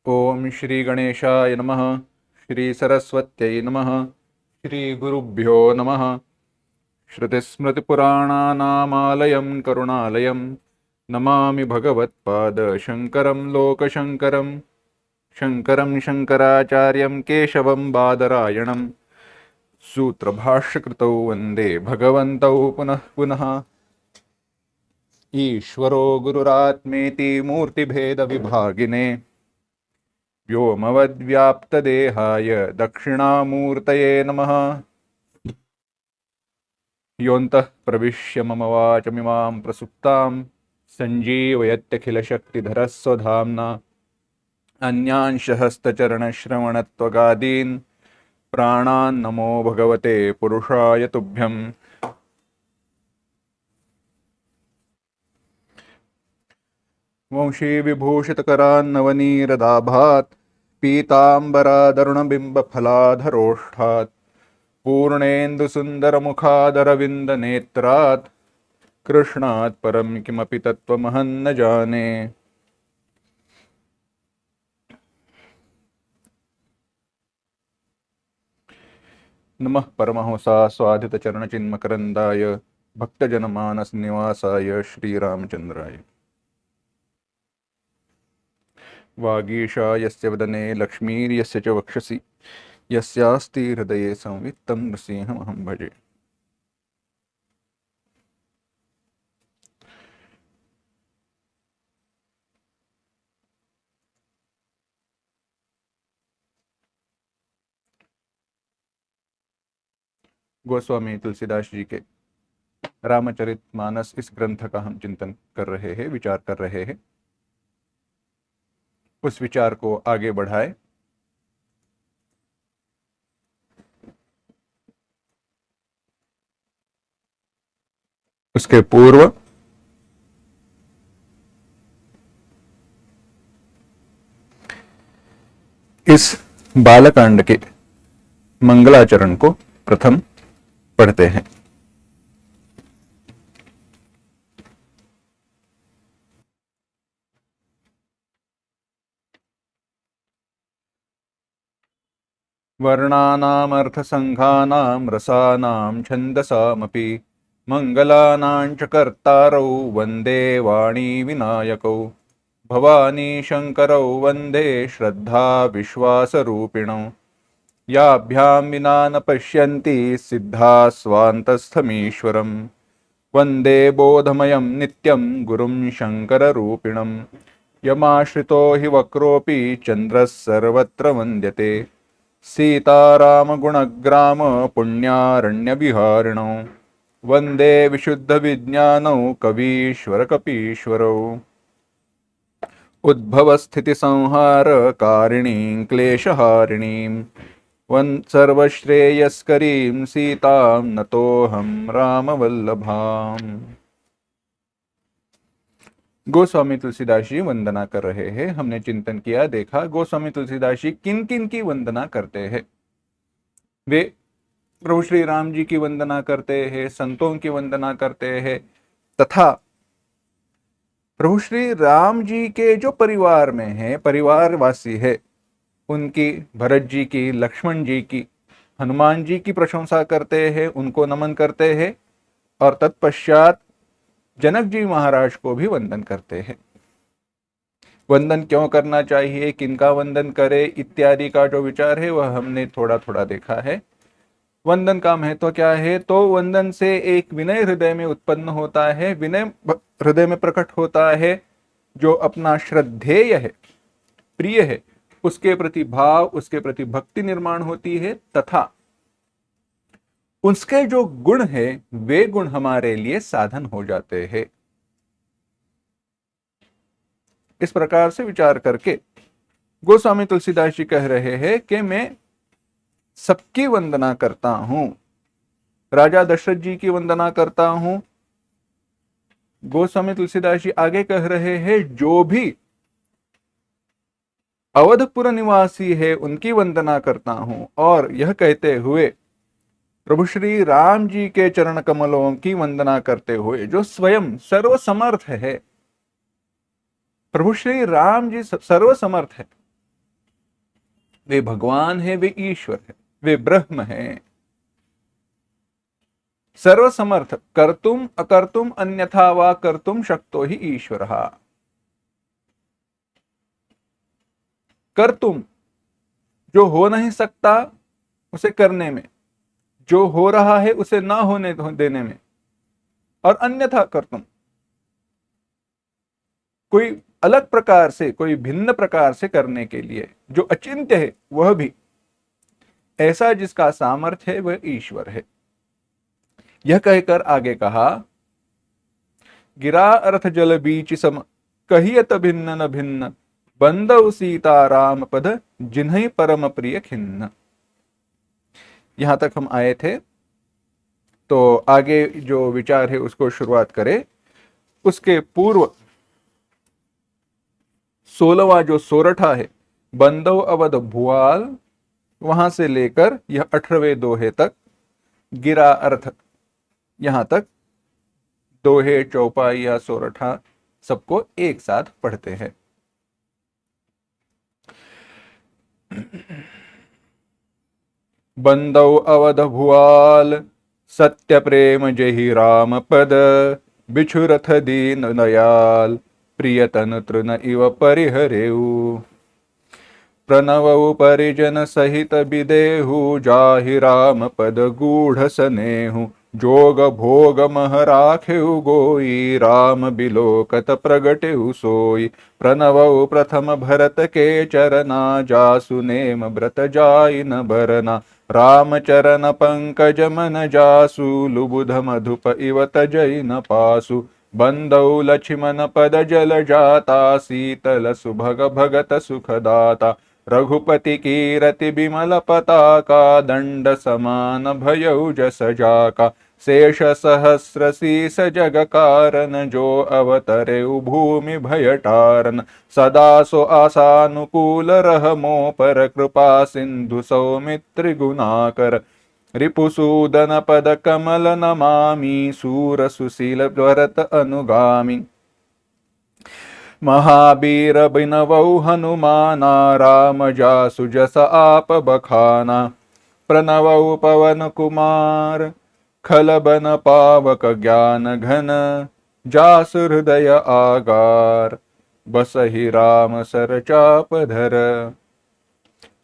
ओम श्री गणेशाय नमः। श्री सरस्वत्यै नमः। श्री गुरुभ्यो नमः। श्रुतिस्मृतिपुराणानामालयं करुणालयं नमामि भगवत्पादशङ्करं लोकशङ्करं। शङ्करं शङ्कराचार्यं केशवं बादरायणं सूत्रभाष्यकृतौ वन्दे भगवन्तौ पुनः पुनः। ईश्वरो गुरुरात्मेति मूर्तिभेदविभागिने व्योमवद्व्याप्तदेहाय दक्षिणामूर्तये नमः। योऽन्तः प्रविश्य मम वाचमिमां प्रसुप्तां सञ्जीवयत्यखिलशक्तिधरः स्वधाम्ना अन्यांशहस्तचरणश्रवणत्वगादीन् प्राणान् नमो भगवते पुरुषाय तुभ्यम्। वंशीविभूषितकरान्नवनीरदाभात् पीताम्बरादरुणबिम्बफलाधरोष्ठात् पूर्णेन्दुसुन्दरमुखादरविन्दनेत्रात् कृष्णात् परं किमपि तत्त्वमहं न जाने। नमः परमहंसास्वादितचरणचिन्मकरन्दाय भक्तजनमानसनिवासाय श्रीरामचन्द्राय। वागीशा यस्य वदने लक्ष्मीर्यस्य च वक्षसि यस्यास्ति हृदये संवित्तं नृसिंहमहं भजे। गोस्वामी तुलसीदास जी के रामचरितमानस इस ग्रंथ का हम चिंतन कर रहे हैं, विचार कर रहे हैं। उस विचार को आगे बढ़ाए उसके पूर्व इस बालकांड के मंगलाचरण को प्रथम पढ़ते हैं। वर्णानामर्थसंघानां रसानां छन्दसामपि मंगलानां च कर्तारौ वन्दे वाणी विनायकौ भवानी शंकरौ वन्दे श्रद्धा विश्वासरूपिणौ याभ्यां विना न पश्यन्ति सिद्धा स्वान्तस्थमीश्वरम् वन्दे बोधमयं नित्यं गुरुं शङ्कररूपिणं यमाश्रितो हि वक्रोऽपि चन्द्रः सर्वत्र वन्द्यते सीतारामगुणग्राम पुण्यारण्यविहारिणौ वन्दे विशुद्धविज्ञानौ कवीश्वरकपीश्वरौ उद्भवस्थितिसंहारकारिणीं क्लेशहारिणीं सर्वश्रेयस्करीं सीतां नतोऽहं रामवल्लभाम्। गोस्वामी तुलसीदास जी वंदना कर रहे हैं। हमने चिंतन किया, देखा गोस्वामी तुलसीदास जी किन किन की वंदना करते हैं। वे प्रभु श्री राम जी की वंदना करते हैं, संतों की वंदना करते हैं, तथा प्रभु श्री राम जी के जो परिवार में है, परिवारवासी है, उनकी, भरत जी की, लक्ष्मण जी की, हनुमान जी की प्रशंसा करते हैं, उनको नमन करते हैं, और तत्पश्चात जनक जी महाराज को भी वंदन करते हैं। वंदन क्यों करना चाहिए, किनका वंदन करे, इत्यादि का जो विचार है वह हमने थोड़ा थोड़ा देखा है। वंदन का महत्व क्या है, तो वंदन से एक विनय हृदय में उत्पन्न होता है, विनय हृदय में प्रकट होता है। जो अपना श्रद्धेय है, प्रिय है, उसके प्रति भाव, उसके प्रति भक्ति निर्माण होती है, तथा उसके जो गुण है वे गुण हमारे लिए साधन हो जाते हैं। इस प्रकार से विचार करके गोस्वामी तुलसीदास जी कह रहे हैं कि मैं सबकी वंदना करता हूं। राजा दशरथ जी की वंदना करता हूं। गोस्वामी तुलसीदास जी आगे कह रहे हैं, जो भी अवधपुर निवासी है उनकी वंदना करता हूं। और यह कहते हुए प्रभु श्री राम जी के चरण कमलों की वंदना करते हुए, जो स्वयं सर्वसमर्थ है। प्रभु श्री राम जी सर्वसमर्थ है, वे भगवान है, वे ईश्वर है, वे ब्रह्म है। सर्वसमर्थ, कर्तुम अकर्तुम अन्यथा वा कर्तुम शक्तो ही ईश्वरः। कर्तुम, जो हो नहीं सकता उसे करने में, जो हो रहा है उसे ना होने देने में, और अन्यथा कर्तुम, कोई अलग प्रकार से, कोई भिन्न प्रकार से करने के लिए, जो अचिंत्य है वह भी, ऐसा जिसका सामर्थ्य है वह ईश्वर है। यह कहकर आगे कहा, गिरा अर्थ जल बीच सम, कहियत भिन्न न भिन्न, बंदौ सीता राम पद, जिन्हें परम प्रिय खिन्न। यहां तक हम आए थे, तो आगे जो विचार है उसको शुरुआत करें। उसके पूर्व 16वां जो सोरठा है, बंदौ अवध भुआल, वहां से लेकर यह 18वें दोहे तक, गिरा अर्थ यहां तक, दोहे चौपाई या सोरठा सबको एक साथ पढ़ते हैं। बंदौ अवध भुआल, सत्य प्रेम जहि राम पद, बिछुरथ दीन दयाल, प्रियतन तृण इव परिहरेऊ। प्रणवऊ परिजन सहित विदेहु, जाहि राम पद गूढ़ सनेहु, जोग भोग मह राखेउ गोई, राम बिलोकत प्रगटेउ सोई। प्रणवऊ प्रथम भरत के चरना, जासु नेम व्रत जाई न बरना, राम चरण पंकज मन जासु, लुबुध मधुप इव तजई न पासु। बंदौ लक्ष्मण पद जल जाता, शीतल सुभग भगत सुखदाता। रघुपति कीरति बिमल पताका, दंड समान भयउ जस जाका। शेष सहस्र शीस जग कारण, जो अवतरे भूमि भय टारन। सदा सो आसानुकूल रह मो पर, कृपा सिंधु सौमित्र गुणाकर। रिपुसूदन पद कमल नमामि, सूर सुशील भरत अनुगामी। महावीर बिनवौ हनुमाना, राम जासु जस आप बखाना। प्रणवौ पवन कुमार, खलबन पावक ज्ञान घन, जासु हृदय आगार, बसहि राम सर चाप धर।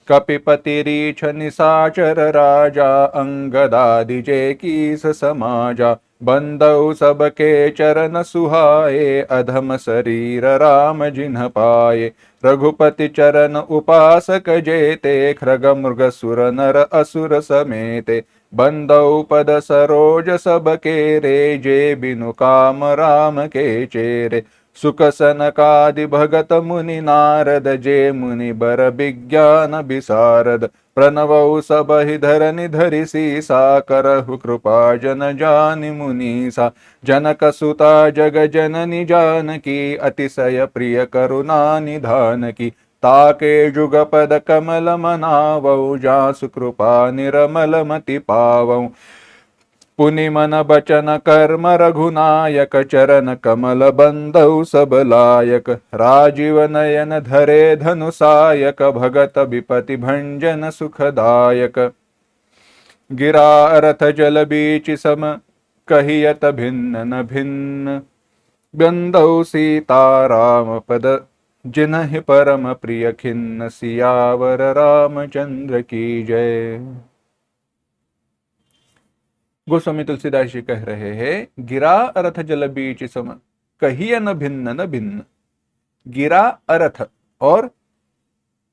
कपिपति रीछ निसाचर राजा, अंगदादि जे कीस समाजा। बंदौ सबके चरण सुहाए, अधम शरीर राम जिन्ह पाए। रघुपति चरण उपासक जेते, खृग मृग सुर नर असुर समेते। बंदौ पद सरोज सबके रे, जे बिनु काम राम के चेरे। सुख सनकादि भगत मुनि नारद, जे मुनि बर विज्ञान विसारद। प्रणवौ सबहि धरनि धरि सीसा, करहु कृपा जन जानि मुनीसा। जनक सुता जग जननी जानकी, अतिशय प्रिय करुणा निधान की। ताके जुगपद कमल मनावौ, जासु कृपा निरमल मति पावौ। पुनि मन बचन कर्म रघुनायक, चरण कमल बंदौ सब लायक। राजीव नयन धरे धनुषायक, भगत विपति भंजन सुखदायक। गिरा रथ जल बीच सम, कहियत भिन्न न भिन्न, बंदौ सीता राम पद, जिन्हि परम प्रिय खिन्न। सियावर रामचंद्र की जय। गोस्वामी तुलसीदास जी कह रहे हैं, गिरा अर्थ जल बीच सम, कहिय न भिन्न न भिन्न। गिरा अर्थ और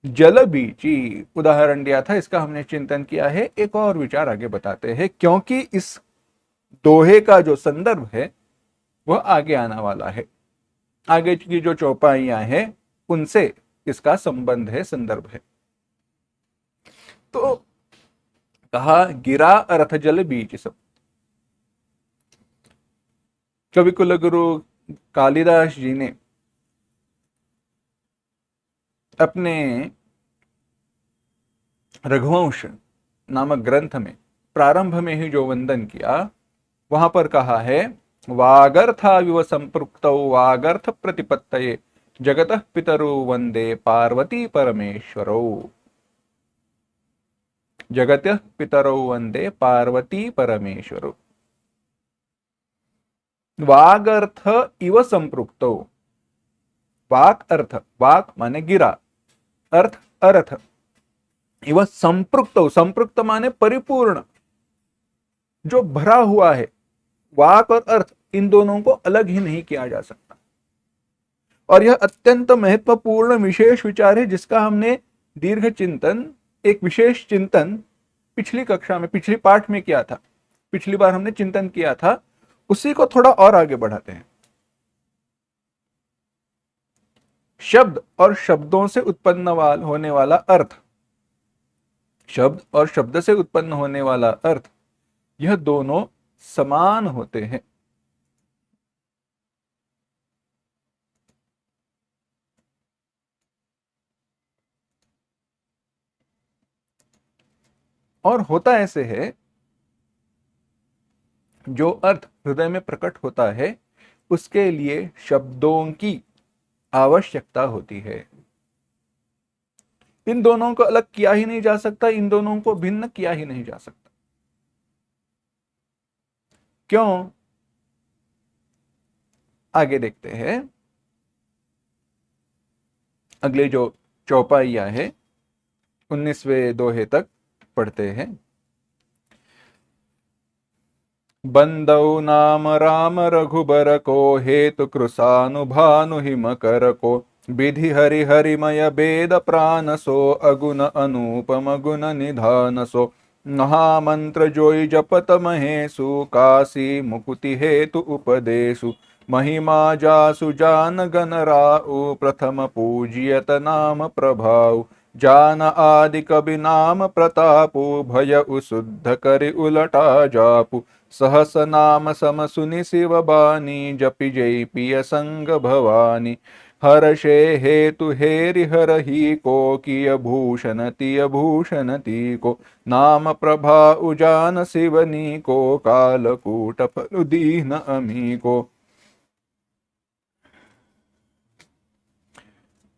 जल बीची उदाहरण दिया था, इसका हमने चिंतन किया है। एक और विचार आगे बताते हैं, क्योंकि इस दोहे का जो संदर्भ है वह आगे आने वाला है। आगे की जो चौपाइयां हैं उनसे इसका संबंध है, संदर्भ है। तो कहा गिरा अर्थ जल बीच सब। कवि कुलगुरु कालिदास जी ने अपने रघुवंश नामक ग्रंथ में प्रारंभ में ही जो वंदन किया, वहां पर कहा है, वागर्थाविव संपृक्तौ वागर्थ प्रतिपत्तये, जगतः पितरो वंदे पार्वती परमेश्वरौ। जगत्य पितरौ वंदे पार्वती परमेश्वरौ। वागर्थ इव संपृक्तो, वाक अर्थ, वाक माने गिरा, अर्थ अर्थ, इव संपृक्तो, संपृक्त माने परिपूर्ण, जो भरा हुआ है। वाक और अर्थ इन दोनों को अलग ही नहीं किया जा सकता। और यह अत्यंत महत्वपूर्ण विशेष विचार है जिसका हमने दीर्घ चिंतन, एक विशेष चिंतन पिछली कक्षा में, पिछली पाठ में किया था। पिछली बार हमने चिंतन किया था, उसी को थोड़ा और आगे बढ़ाते हैं। शब्द और शब्दों से उत्पन्न होने वाला अर्थ, शब्द और शब्द से उत्पन्न होने वाला अर्थ, यह दोनों समान होते हैं। और होता ऐसे है, जो अर्थ हृदय में प्रकट होता है उसके लिए शब्दों की आवश्यकता होती है। इन दोनों को अलग किया ही नहीं जा सकता, इन दोनों को भिन्न किया ही नहीं जा सकता। क्यों? आगे देखते हैं। अगले जो चौपाइया है 19वें दोहे तक पढ़ते हैं। बंदौ नाम राम रघुबर को, हेतु कृसानुभानु हिमकर को, विधि हरि हरिमय वेद प्राण सो, अगुण अनुपम गुण निधान सो, महामंत्र जोई जपत महेशु, काशी मुकुति हेतु उपदेशु, महिमा जासु जान गण राउ, प्रथम पूजियत नाम प्रभाउ, जान आदि कवि नाम प्रतापु, भय उसुद्ध करि उलटा जापु, सहस नाम सम सुनि शिव बानी, जपि जय पिय संग भवानी, हर्षे हेतु हेरि हरहि को, किय भूषण तिय भूषण ती को, नाम प्रभा उजान शिवनी को, कालकूट फल दीन अमी को,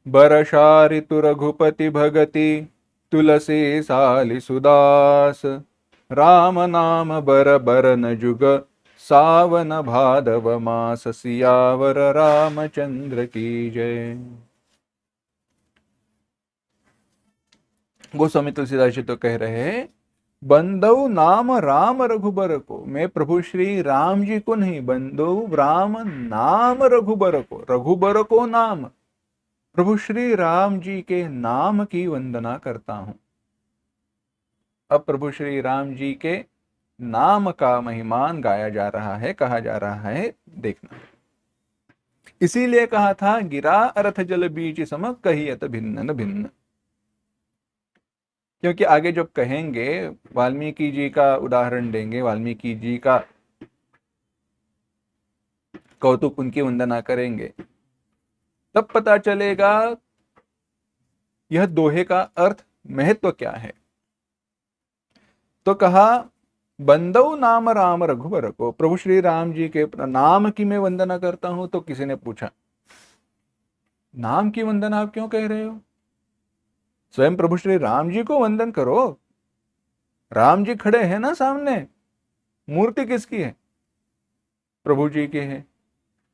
बरषा ऋतु रघुपति भगति, तुलसी सालि सुदास, राम नाम बर बरन जुग, सावन भादव मास, सियावर रामचंद्र की जय। गोस्वामी तुलसीदास जी तो कह रहे हैं, बंदौ नाम राम रघुबर को, मैं प्रभु श्री राम जी को नहीं, बंदौ राम नाम रघुबर को, रघुबर को नाम, प्रभु श्री राम जी के नाम की वंदना करता हूं। अब प्रभु श्री राम जी के नाम का महिमान गाया जा रहा है, कहा जा रहा है, देखना। इसीलिए कहा था, गिरा अर्थ जल बीच सम, कहियत भिन्न भिन्न। क्योंकि आगे जब कहेंगे, वाल्मीकि जी का उदाहरण देंगे, वाल्मीकि जी का कौतुक, उनकी वंदना करेंगे, तब पता चलेगा यह दोहे का अर्थ, महत्व क्या है। तो कहा, बंदौ नाम राम रघुबर को, प्रभु श्री राम जी के नाम की मैं वंदना करता हूं। तो किसी ने पूछा, नाम की वंदना आप क्यों कह रहे हो? स्वयं प्रभु श्री राम जी को वंदन करो। राम जी खड़े हैं ना सामने, मूर्ति किसकी है? प्रभु जी की है।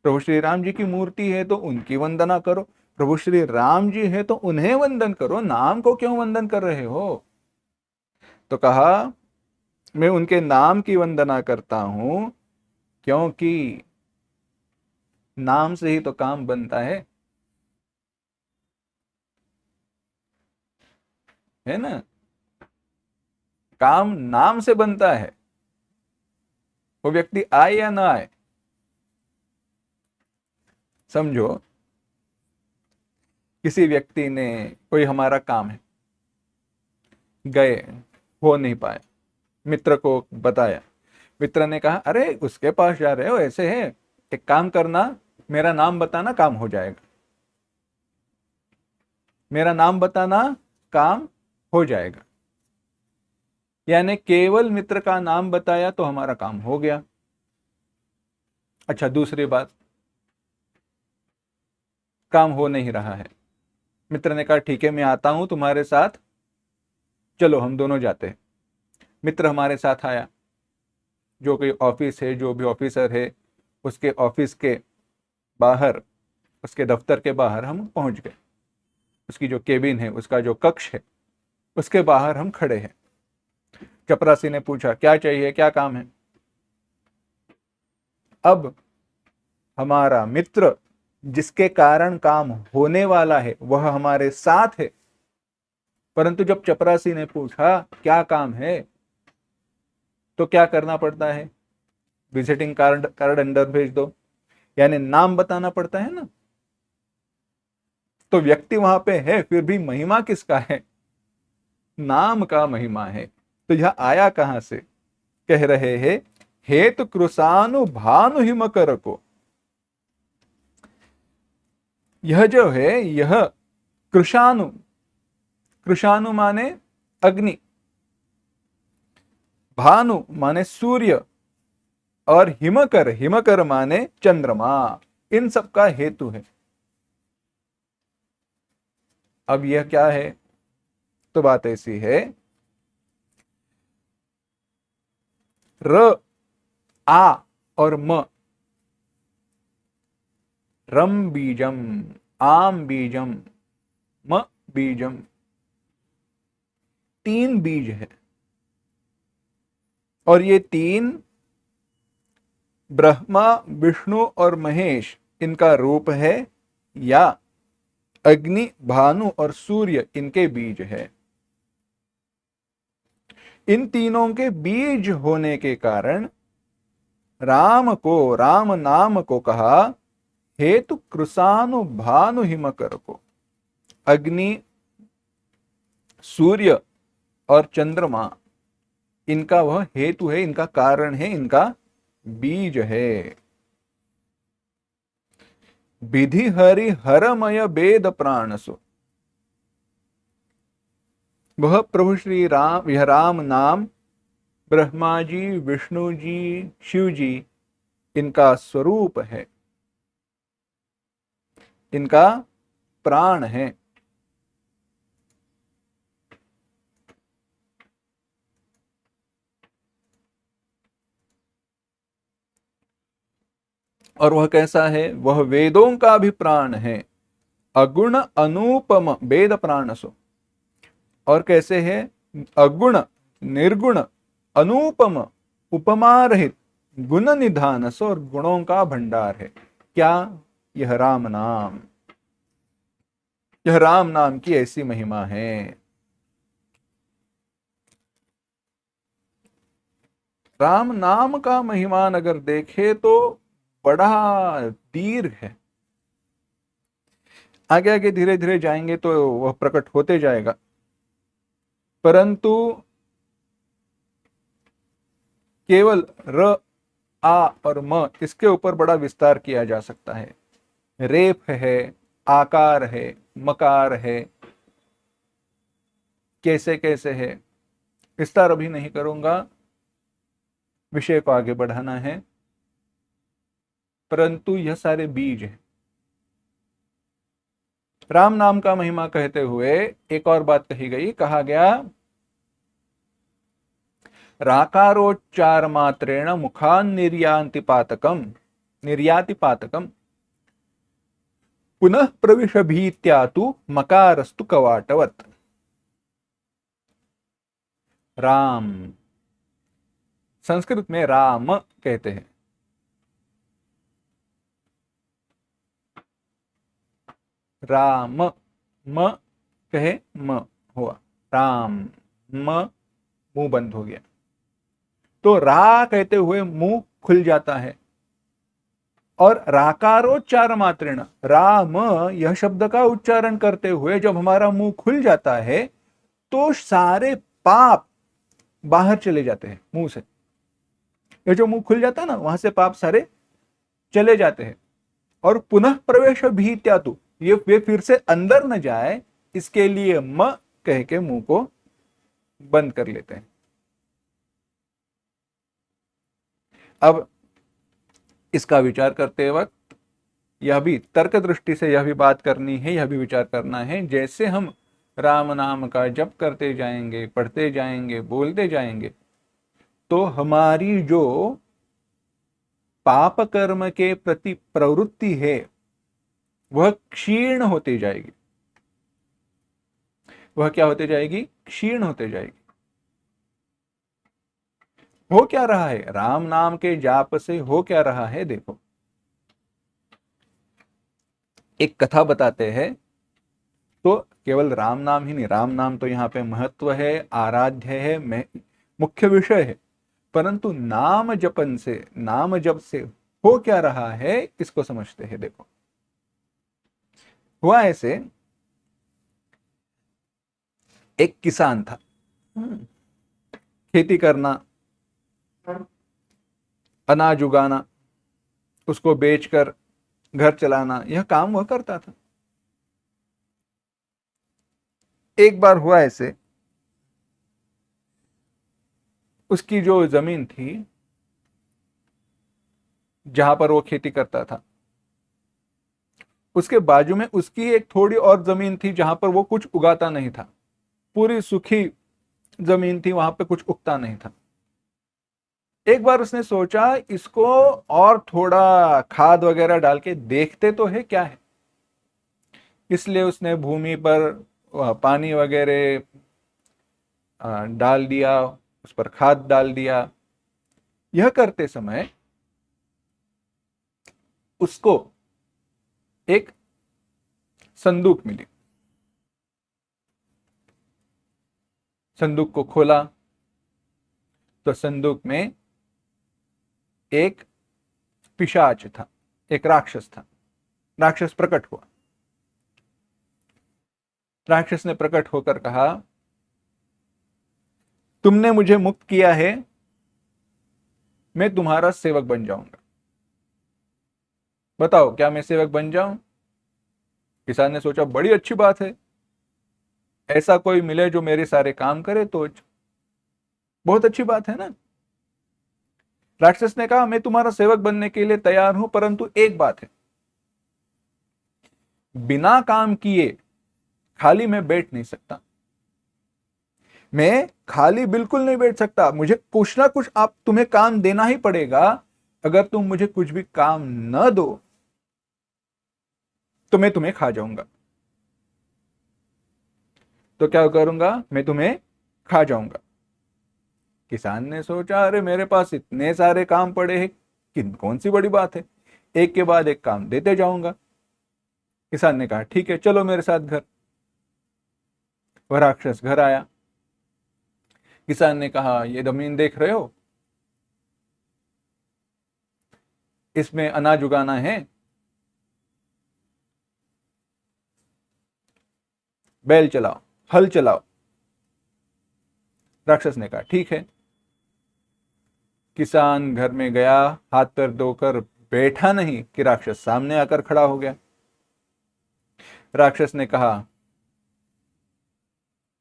प्रभु श्री राम जी की मूर्ति है तो उनकी वंदना करो, प्रभु श्री राम जी है तो उन्हें वंदन करो, नाम को क्यों वंदन कर रहे हो? तो कहा, मैं उनके नाम की वंदना करता हूं क्योंकि नाम से ही तो काम बनता है ना? काम नाम से बनता है, वो व्यक्ति आए या ना आए। समझो, किसी व्यक्ति ने, कोई हमारा काम है, गए, हो नहीं पाए, मित्र को बताया, मित्र ने कहा, अरे उसके पास जा रहे हो, ऐसे है, एक काम करना, मेरा नाम बताना, काम हो जाएगा। मेरा नाम बताना, काम हो जाएगा। यानी केवल मित्र का नाम बताया तो हमारा काम हो गया। अच्छा, दूसरी बात, काम हो नहीं रहा है, मित्र ने कहा, ठीक है मैं आता हूं तुम्हारे साथ, चलो हम दोनों जाते हैं। मित्र हमारे साथ आया, जो कोई ऑफिस है, जो भी ऑफिसर है, उसके ऑफिस के बाहर, उसके दफ्तर के बाहर हम पहुंच गए। उसकी जो केबिन है, उसका जो कक्ष है, उसके बाहर हम खड़े हैं। चपरासी ने पूछा, क्या चाहिए, क्या काम है? अब हमारा मित्र जिसके कारण काम होने वाला है वह हमारे साथ है, परंतु जब चपरासी ने पूछा क्या काम है, तो क्या करना पड़ता है? विजिटिंग कार्ड कार्ड अंदर भेज दो, यानी नाम बताना पड़ता है ना। तो व्यक्ति वहां पे है, फिर भी महिमा किसका है? नाम का महिमा है। तो यह आया कहां से? कह रहे हैं, हेतु कृषानु भानु हिमकर को। यह जो है, यह कृषानु, कृषानु माने अग्नि, भानु माने सूर्य, और हिमकर, हिमकर माने चंद्रमा, इन सब का हेतु है। अब यह क्या है? तो बात ऐसी है, र, आ और म, रम बीजम, आम बीजम, म बीजम, तीन बीज है। और ये तीन ब्रह्मा, विष्णु और महेश इनका रूप है, या अग्नि, भानु और सूर्य इनके बीज है। इन तीनों के बीज होने के कारण राम को, राम नाम को कहा हेतु कृषानु भानु हिमकर को। अग्नि, सूर्य और चंद्रमा इनका वह हेतु है, इनका कारण है, इनका बीज है। विधि हरि हरमय वेद प्राणसो, वह प्रभु श्री राम, यह राम नाम ब्रह्मा जी, विष्णु जी, शिव जी इनका स्वरूप है, इनका प्राण है। और वह कैसा है? वह वेदों का भी प्राण है, अगुण अनुपम वेद प्राणसो। और कैसे है? अगुण, निर्गुण, अनुपम, उपमा रहित, गुण निधानस, और गुणों का भंडार है। क्या? यह राम नाम, यह राम नाम की ऐसी महिमा है। राम नाम का महिमान अगर देखे तो बड़ा दीर्घ है। आगे आगे धीरे धीरे जाएंगे तो वह प्रकट होते जाएगा, परंतु केवल र, आ और म इसके ऊपर बड़ा विस्तार किया जा सकता है। रेफ है, आकार है, मकार है, कैसे कैसे है, विस्तार अभी नहीं करूंगा, विषय को आगे बढ़ाना है। परंतु यह सारे बीज हैं। राम नाम का महिमा कहते हुए एक और बात कही गई, कहा गया राकारोच्चार मात्रेण मुखान निर्याति पातकम, निर्याति पातकम, पुनः प्रविश भीत्यातु मकारस्तु कवाटवत। राम, संस्कृत में राम कहते हैं। राम, म कहे म हुआ, राम, म मुंह बंद हो गया, तो रा कहते हुए मुंह खुल जाता है। और राकारोच्चार मात्रेण, राम यह शब्द का उच्चारण करते हुए जब हमारा मुंह खुल जाता है तो सारे पाप बाहर चले जाते हैं मुंह से। ये जो मुंह खुल जाता है ना, वहां से पाप सारे चले जाते हैं। और पुनः प्रवेश भी त्यातु, ये वे फिर से अंदर न जाए, इसके लिए म कह के मुंह को बंद कर लेते हैं। अब इसका विचार करते वक्त यह भी तर्क दृष्टि से यह भी बात करनी है, यह भी विचार करना है, जैसे हम राम नाम का जप करते जाएंगे, पढ़ते जाएंगे, बोलते जाएंगे, तो हमारी जो पाप कर्म के प्रति प्रवृत्ति है वह क्षीण होती जाएगी। वह क्या होती जाएगी? क्षीण होते जाएगी। हो क्या रहा है? राम नाम के जाप से हो क्या रहा है? देखो, एक कथा बताते हैं। तो केवल राम नाम ही नहीं, राम नाम तो यहाँ पे महत्व है, आराध्य है, मुख्य विषय है, परंतु नाम जपन से, नाम जप से हो क्या रहा है इसको समझते हैं। देखो, हुआ ऐसे, एक किसान था। खेती करना, अनाज उगाना, उसको बेचकर घर चलाना, यह काम वह करता था। एक बार हुआ ऐसे, उसकी जो जमीन थी जहां पर वो खेती करता था, उसके बाजू में उसकी एक थोड़ी और जमीन थी जहां पर वो कुछ उगाता नहीं था। पूरी सूखी जमीन थी, वहां पे कुछ उगता नहीं था। एक बार उसने सोचा इसको और थोड़ा खाद वगैरह डाल के देखते तो है क्या है। इसलिए उसने भूमि पर पानी वगैरह डाल दिया, उस पर खाद डाल दिया। यह करते समय उसको एक संदूक मिली। संदूक को खोला तो संदूक में एक पिशाच था, एक राक्षस था। राक्षस प्रकट हुआ। राक्षस ने प्रकट होकर कहा, तुमने मुझे मुक्त किया है, मैं तुम्हारा सेवक बन जाऊंगा। बताओ क्या मैं सेवक बन जाऊं? किसान ने सोचा बड़ी अच्छी बात है, ऐसा कोई मिले जो मेरे सारे काम करे तो बहुत अच्छी बात है ना। राक्षस ने कहा, मैं तुम्हारा सेवक बनने के लिए तैयार हूं, परंतु एक बात है, बिना काम किए खाली मैं बैठ नहीं सकता। मैं खाली बिल्कुल नहीं बैठ सकता, मुझे कुछ ना कुछ आप तुम्हें काम देना ही पड़ेगा। अगर तुम मुझे कुछ भी काम न दो तो मैं तुम्हें खा जाऊंगा। तो क्या करूंगा? मैं तुम्हें खा जाऊंगा। किसान ने सोचा, अरे मेरे पास इतने सारे काम पड़े हैं, किन कौन सी बड़ी बात है, एक के बाद एक काम देते जाऊंगा। किसान ने कहा, ठीक है चलो मेरे साथ घर। वह राक्षस घर आया। किसान ने कहा, ये जमीन देख रहे हो, इसमें अनाज उगाना है, बैल चलाओ, हल चलाओ। राक्षस ने कहा, ठीक है। किसान घर में गया, हाथ पैर धोकर बैठा नहीं कि राक्षस सामने आकर खड़ा हो गया। राक्षस ने कहा,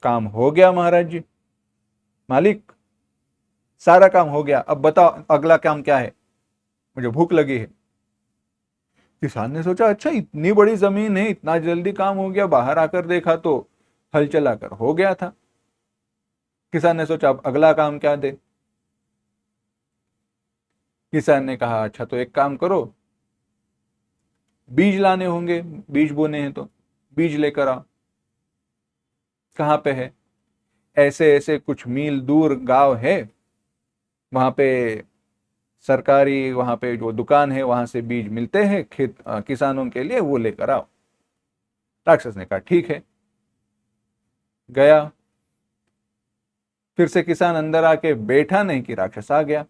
काम हो गया महाराज जी, मालिक, सारा काम हो गया, अब बताओ अगला काम क्या है, मुझे भूख लगी है। किसान ने सोचा, अच्छा इतनी बड़ी जमीन है, इतना जल्दी काम हो गया, बाहर आकर देखा तो हल चलाकर हो गया था। किसान ने सोचा अब अगला काम क्या दे। किसान ने कहा, अच्छा तो एक काम करो, बीज लाने होंगे, बीज बोने हैं तो बीज लेकर आओ। कहाँ पे है? ऐसे ऐसे कुछ मील दूर गांव है, वहां पे सरकारी, वहां पे जो दुकान है वहां से बीज मिलते हैं किसानों के लिए, वो लेकर आओ। राक्षस ने कहा, ठीक है। गया। फिर से किसान अंदर आके बैठा नहीं कि राक्षस आ गया।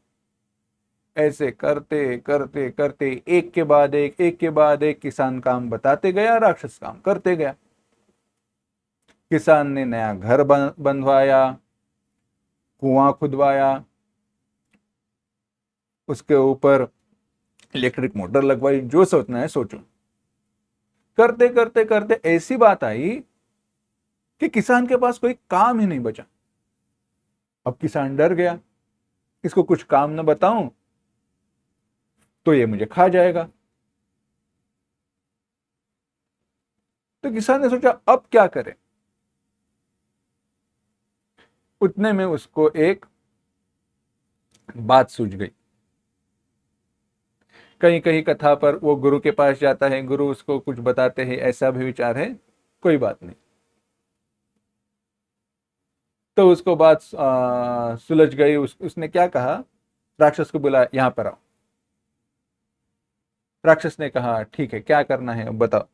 ऐसे करते करते करते एक के बाद एक किसान काम बताते गया, राक्षस काम करते गया। किसान ने नया घर बनवाया, कुआं खुदवाया, उसके ऊपर इलेक्ट्रिक मोटर लगवाई, जो सोचना है सोचो। करते करते करते ऐसी बात आई कि किसान के पास कोई काम ही नहीं बचा। अब किसान डर गया, इसको कुछ काम न बताऊं तो ये मुझे खा जाएगा। तो किसान ने सोचा अब क्या करे। उतने में उसको एक बात सूझ गई। कहीं कहीं कथा पर वो गुरु के पास जाता है, गुरु उसको कुछ बताते हैं, ऐसा भी विचार है, कोई बात नहीं। तो उसको बात सुलझ गई। उसने क्या कहा, राक्षस को बुलाया, यहां पर आओ। राक्षस ने कहा ठीक है, क्या करना है अब बताओ।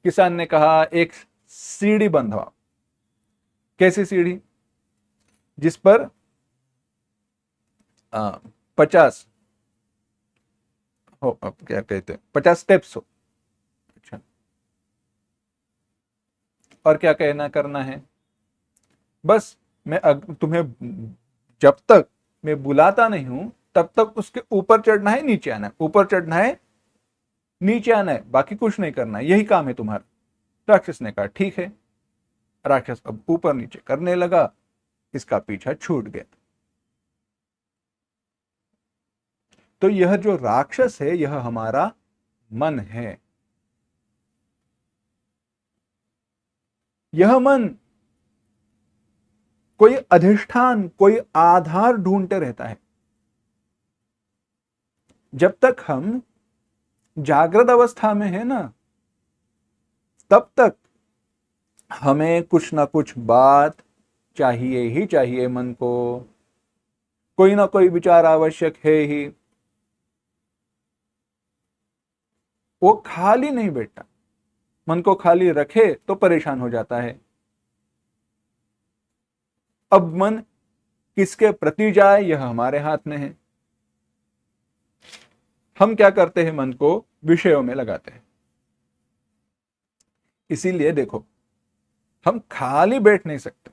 किसान ने कहा एक सीढ़ी बंधवाओ। कैसी सीढ़ी? जिस पर 50 हो, अब क्या कहते हैं, 50 स्टेप्स हो। अच्छा, और क्या कहना करना है? बस तुम्हें जब तक मैं बुलाता नहीं हूं तब तक उसके ऊपर चढ़ना है, नीचे आना है, ऊपर चढ़ना है, नीचे आना है, बाकी कुछ नहीं करना है, यही काम है तुम्हारा। राक्षस ने कहा ठीक है। राक्षस अब ऊपर नीचे करने लगा, इसका पीछा छूट गया। तो यह जो राक्षस है यह हमारा मन है। यह मन कोई अधिष्ठान, कोई आधार ढूंढते रहता है। जब तक हम जागृत अवस्था में है ना, तब तक हमें कुछ ना कुछ बात चाहिए ही चाहिए। मन को कोई ना कोई विचार आवश्यक है ही। वो खाली नहीं बैठता। मन को खाली रखे तो परेशान हो जाता है। अब मन किसके प्रति जाए यह हमारे हाथ में है। हम क्या करते हैं, मन को विषयों में लगाते हैं। इसीलिए देखो, हम खाली बैठ नहीं सकते।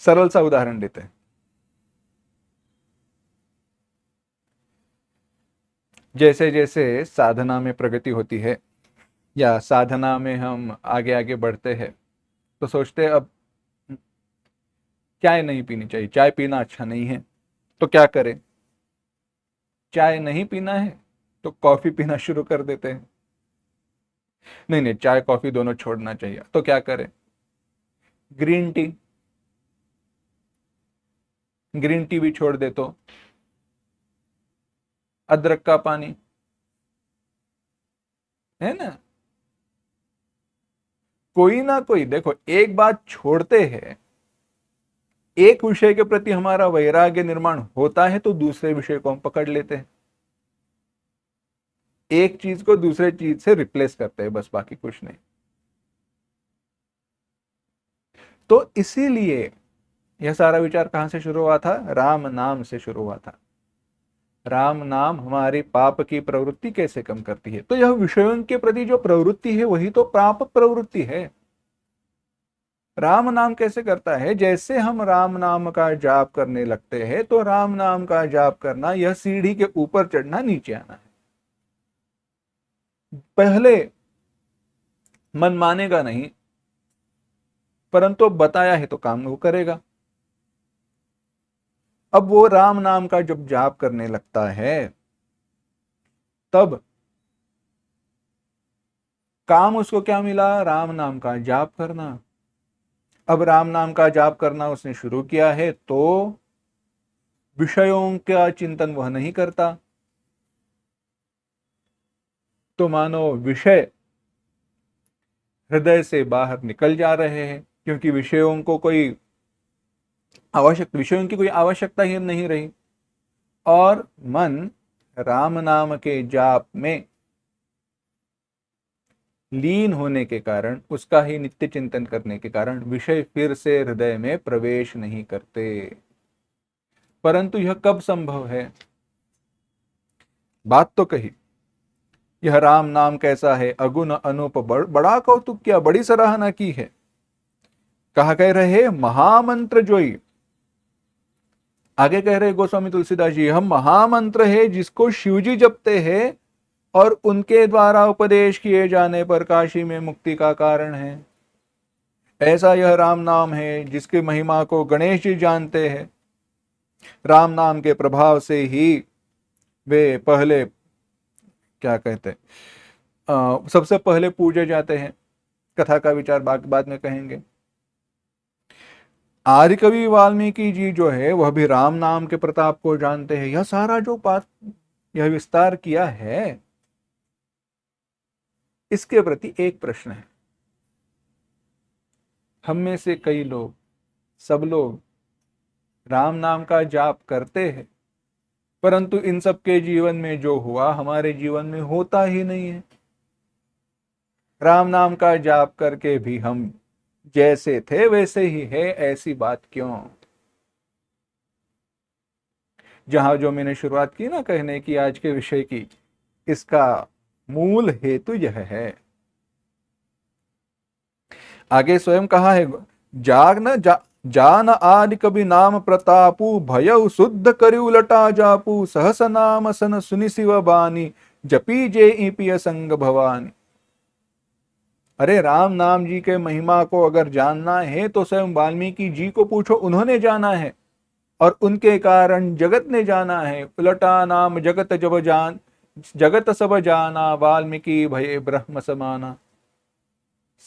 सरल सा उदाहरण देते हैं। जैसे जैसे साधना में प्रगति होती है या साधना में हम आगे आगे बढ़ते हैं, तो सोचते हैं अब चाय नहीं पीनी चाहिए, चाय पीना अच्छा नहीं है, तो क्या करें? चाय नहीं पीना है तो कॉफी पीना शुरू कर देते हैं। नहीं नहीं, चाय कॉफी दोनों छोड़ना चाहिए, तो क्या करें? Green tea. ग्रीन टी भी छोड़ दे तो अदरक का पानी, है ना। कोई ना कोई, देखो एक बात छोड़ते हैं, एक विषय के प्रति हमारा वैराग्य निर्माण होता है तो दूसरे विषय को हम पकड़ लेते हैं। एक चीज को दूसरे चीज से रिप्लेस करते हैं, बस बाकी कुछ नहीं। तो इसीलिए यह सारा विचार कहां से शुरू हुआ था? राम नाम से शुरू हुआ था। राम नाम हमारी पाप की प्रवृत्ति कैसे कम करती है? तो यह विषयों के प्रति जो प्रवृत्ति है वही तो पाप प्रवृत्ति है। राम नाम कैसे करता है? जैसे हम राम नाम का जाप करने लगते हैं तो राम नाम का जाप करना यह सीढ़ी के ऊपर चढ़ना, नीचे आना है। पहले मन मानेगा नहीं, परंतु बताया है तो काम वो करेगा। अब वो राम नाम का जब जाप करने लगता है तब काम उसको क्या मिला? राम नाम का जाप करना। अब राम नाम का जाप करना उसने शुरू किया है तो विषयों का चिंतन वह नहीं करता। तो मानो विषय हृदय से बाहर निकल जा रहे हैं, क्योंकि विषयों की कोई आवश्यकता ही नहीं रही। और मन राम नाम के जाप में लीन होने के कारण, उसका ही नित्य चिंतन करने के कारण विषय फिर से हृदय में प्रवेश नहीं करते। परंतु यह कब संभव है? बात तो कही, यह राम नाम कैसा है, अगुण अनूप, बड़ा कौतुक किया, बड़ी सराहना की है। कहा कह रहे महामंत्र जोई। आगे कह रहे गोस्वामी तुलसीदास जी, हम महामंत्र है जिसको शिवजी जपते हैं और उनके द्वारा उपदेश किए जाने पर काशी में मुक्ति का कारण है। ऐसा यह राम नाम है जिसकी महिमा को गणेश जी जानते हैं। राम नाम के प्रभाव से ही वे पहले, क्या कहते हैं, सबसे पहले पूजे जाते हैं। कथा का विचार बाद में कहेंगे। आदि कवि वाल्मीकि जी जो है वह भी राम नाम के प्रताप को जानते हैं। यह सारा जो बात, यह विस्तार किया है, इसके प्रति एक प्रश्न है। हम में से कई लोग, सब लोग राम नाम का जाप करते हैं, परंतु इन सब के जीवन में जो हुआ हमारे जीवन में होता ही नहीं है। राम नाम का जाप करके भी हम जैसे थे वैसे ही है, ऐसी बात क्यों? जहां जो मैंने शुरुआत की ना कहने की आज के विषय की, इसका मूल हेतु यह है। आगे स्वयं कहा है, जाग न जान आदि कभी नाम प्रतापु भय शुद्ध करी उलटा जापू सहस नाम सन सुनि शिव बानी जपी जे पिय संग भवानी। अरे राम नाम जी के महिमा को अगर जानना है तो स्वयं वाल्मीकि जी को पूछो, उन्होंने जाना है और उनके कारण जगत ने जाना है। उलटा नाम जगत जब जान, जगत सब जाना वाल्मीकि भय ब्रह्म समाना।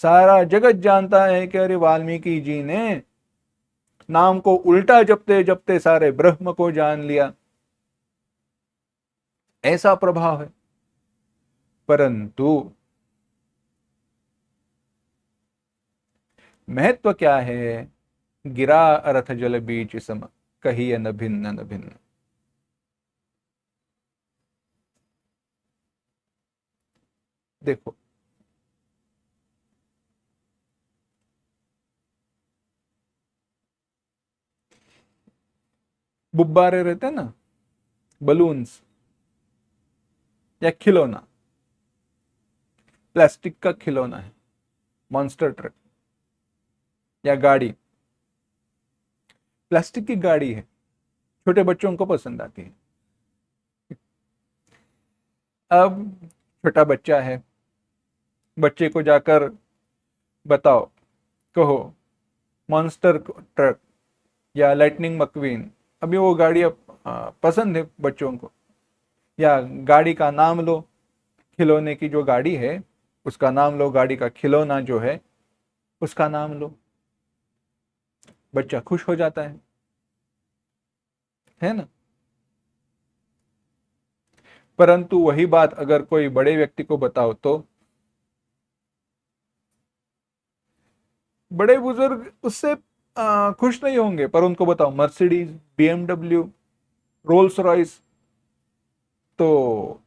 सारा जगत जानता है कि अरे वाल्मीकि जी ने नाम को उल्टा जपते जपते सारे ब्रह्म को जान लिया, ऐसा प्रभाव है। परंतु महत्व क्या है? गिरा अर्थ जल बीच सम कहिए न भिन्न न भिन्न। देखो, गुब्बारे रहते हैं ना, बलून्स या खिलौना, प्लास्टिक का खिलौना है, मॉन्स्टर ट्रक या गाड़ी, प्लास्टिक की गाड़ी है, छोटे बच्चों को पसंद आती है। अब छोटा बच्चा है, बच्चे को जाकर बताओ, कहो मॉन्स्टर ट्रक या लाइटनिंग मकवीन, अभी वो गाड़ी पसंद है बच्चों को, या गाड़ी का नाम लो, खिलौने की जो गाड़ी है उसका नाम लो, गाड़ी का खिलौना जो है उसका नाम लो, बच्चा खुश हो जाता है ना? परंतु वही बात अगर कोई बड़े व्यक्ति को बताओ तो बड़े बुजुर्ग उससे खुश नहीं होंगे, पर उनको बताओ मर्सिडीज, बीएमडब्ल्यू, रोल्स रॉयस, तो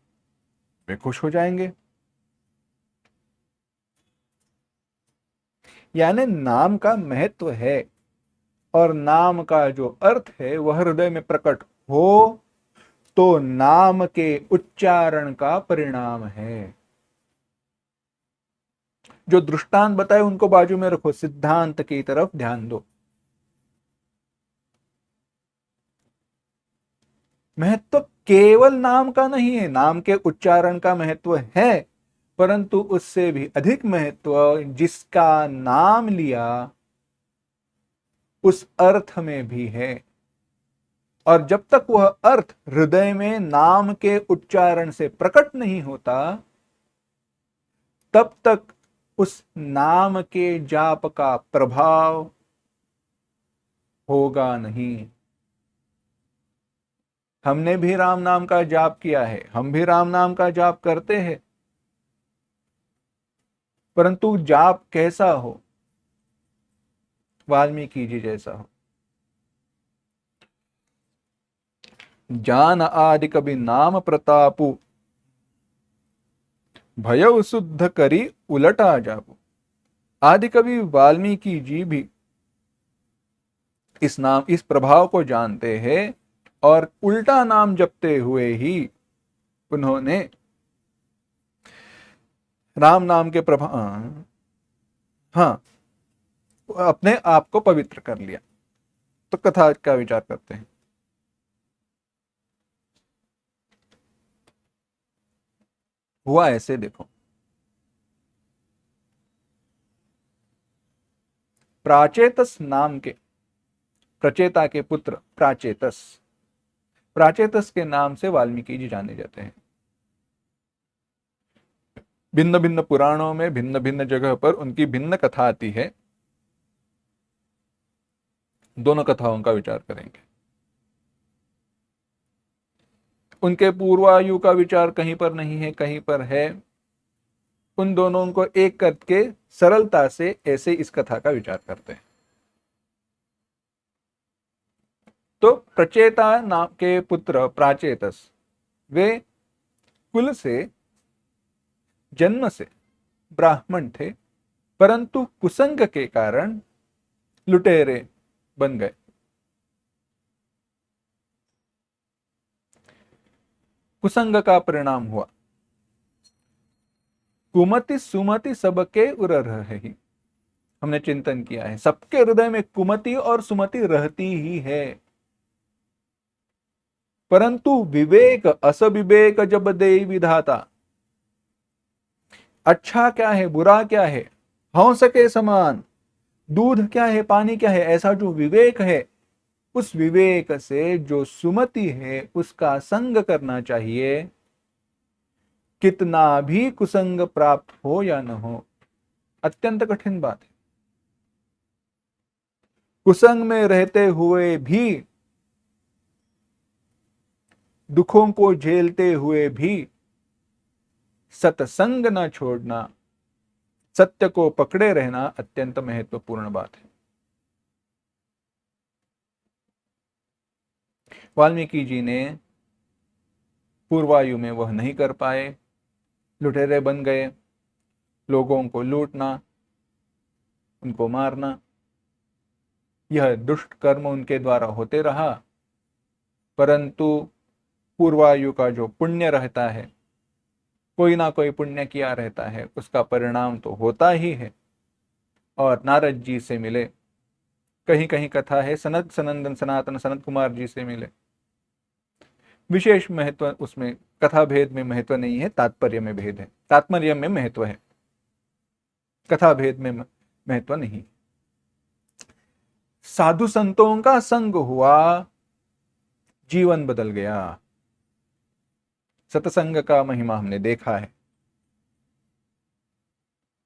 वे खुश हो जाएंगे। यानी नाम का महत्व है और नाम का जो अर्थ है वह हृदय में प्रकट हो तो नाम के उच्चारण का परिणाम है। जो दृष्टांत बताए उनको बाजू में रखो, सिद्धांत की तरफ ध्यान दो। महत्व केवल नाम का नहीं है, नाम के उच्चारण का महत्व है, परंतु उससे भी अधिक महत्व जिसका नाम लिया उस अर्थ में भी है। और जब तक वह अर्थ हृदय में नाम के उच्चारण से प्रकट नहीं होता, तब तक उस नाम के जाप का प्रभाव होगा नहीं। हमने भी राम नाम का जाप किया है, हम भी राम नाम का जाप करते हैं, परंतु जाप कैसा हो? वाल्मीकि जी जैसा हो। जान आदि कभी नाम प्रतापु भय शुद्ध करी उलटा जापू। आदि कवि वाल्मीकि जी भी इस नाम, इस प्रभाव को जानते हैं और उल्टा नाम जपते हुए ही उन्होंने राम नाम के प्रभाव, हाँ, अपने आप को पवित्र कर लिया। तो कथा का विचार करते हैं। हुआ ऐसे, देखो, प्राचेतस नाम के प्रचेता के पुत्र प्राचेतस, प्राचेतस के नाम से वाल्मीकि जी जाने जाते हैं। भिन्न भिन्न पुराणों में भिन्न भिन्न जगह पर उनकी भिन्न कथा आती है। दोनों कथाओं का विचार करेंगे। उनके पूर्वायु का विचार कहीं पर नहीं है, कहीं पर है। उन दोनों को एक करके सरलता से ऐसे इस कथा का विचार करते हैं। तो प्रचेता नाम के पुत्र प्राचेतस, वे कुल से, जन्म से ब्राह्मण थे, परंतु कुसंग के कारण लुटेरे बन गए। कुसंग का परिणाम हुआ कुमति सुमति सबके उर रही। हमने चिंतन किया है, सबके हृदय में कुमति और सुमति रहती ही है, परंतु विवेक असविवेक जब दे विधाता, अच्छा क्या है बुरा क्या है, हंस के समान, दूध क्या है पानी क्या है, ऐसा जो विवेक है, उस विवेक से जो सुमति है उसका संग करना चाहिए, कितना भी कुसंग प्राप्त हो या न हो। अत्यंत कठिन बात है। कुसंग में रहते हुए भी, दुखों को झेलते हुए भी सत्संग न छोड़ना, सत्य को पकड़े रहना अत्यंत महत्वपूर्ण बात है। वाल्मीकि जी ने पूर्वायु में वह नहीं कर पाए, लुटेरे बन गए, लोगों को लूटना, उनको मारना, यह दुष्ट कर्म उनके द्वारा होते रहा। परंतु पूर्वायु का जो पुण्य रहता है, कोई ना कोई पुण्य किया रहता है, उसका परिणाम तो होता ही है। और नारद जी से मिले, कहीं कहीं कथा है सनत सनंदन सनातन सनत कुमार जी से मिले। विशेष महत्व उसमें कथा भेद में महत्व नहीं है, तात्पर्य में भेद है, तात्पर्य में महत्व है, कथा भेद में महत्व नहीं। साधु संतों का संग हुआ, जीवन बदल गया। सत्संग का महिमा हमने देखा है।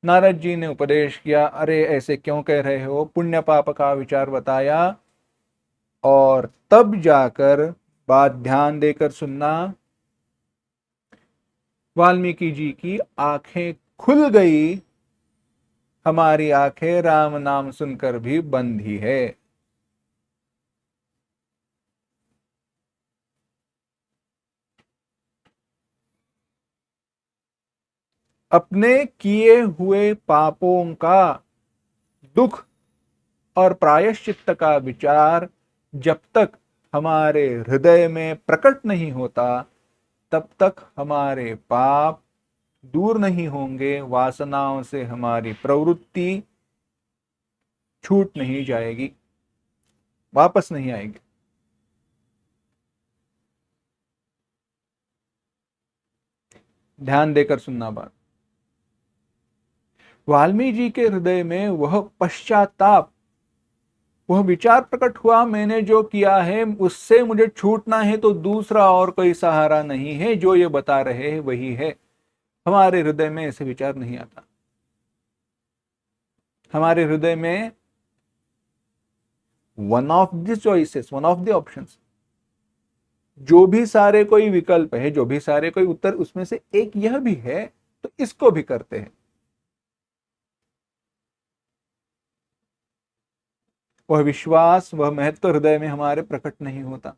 नारद जी ने उपदेश किया, अरे ऐसे क्यों कह रहे हो, पुण्य पाप का विचार बताया, और तब जाकर बात ध्यान देकर सुनना, वाल्मीकि जी की आंखें खुल गई। हमारी आंखें राम नाम सुनकर भी बंद ही है। अपने किए हुए पापों का दुख और प्रायश्चित्त का विचार जब तक हमारे हृदय में प्रकट नहीं होता, तब तक हमारे पाप दूर नहीं होंगे, वासनाओं से हमारी प्रवृत्ति छूट नहीं जाएगी, वापस नहीं आएगी। ध्यान देकर सुनना बात। वाल्मीकि जी के हृदय में वह पश्चाताप, वह विचार प्रकट हुआ, मैंने जो किया है उससे मुझे छूटना है तो दूसरा और कोई सहारा नहीं है, जो ये बता रहे हैं वही है। हमारे हृदय में ऐसे विचार नहीं आता। हमारे हृदय में one of the choices, one of the options, जो भी सारे कोई विकल्प है, जो भी सारे कोई उत्तर, उसमें से एक यह भी है, तो इसको भी करते हैं। वह विश्वास, वह महत्व हृदय में हमारे प्रकट नहीं होता।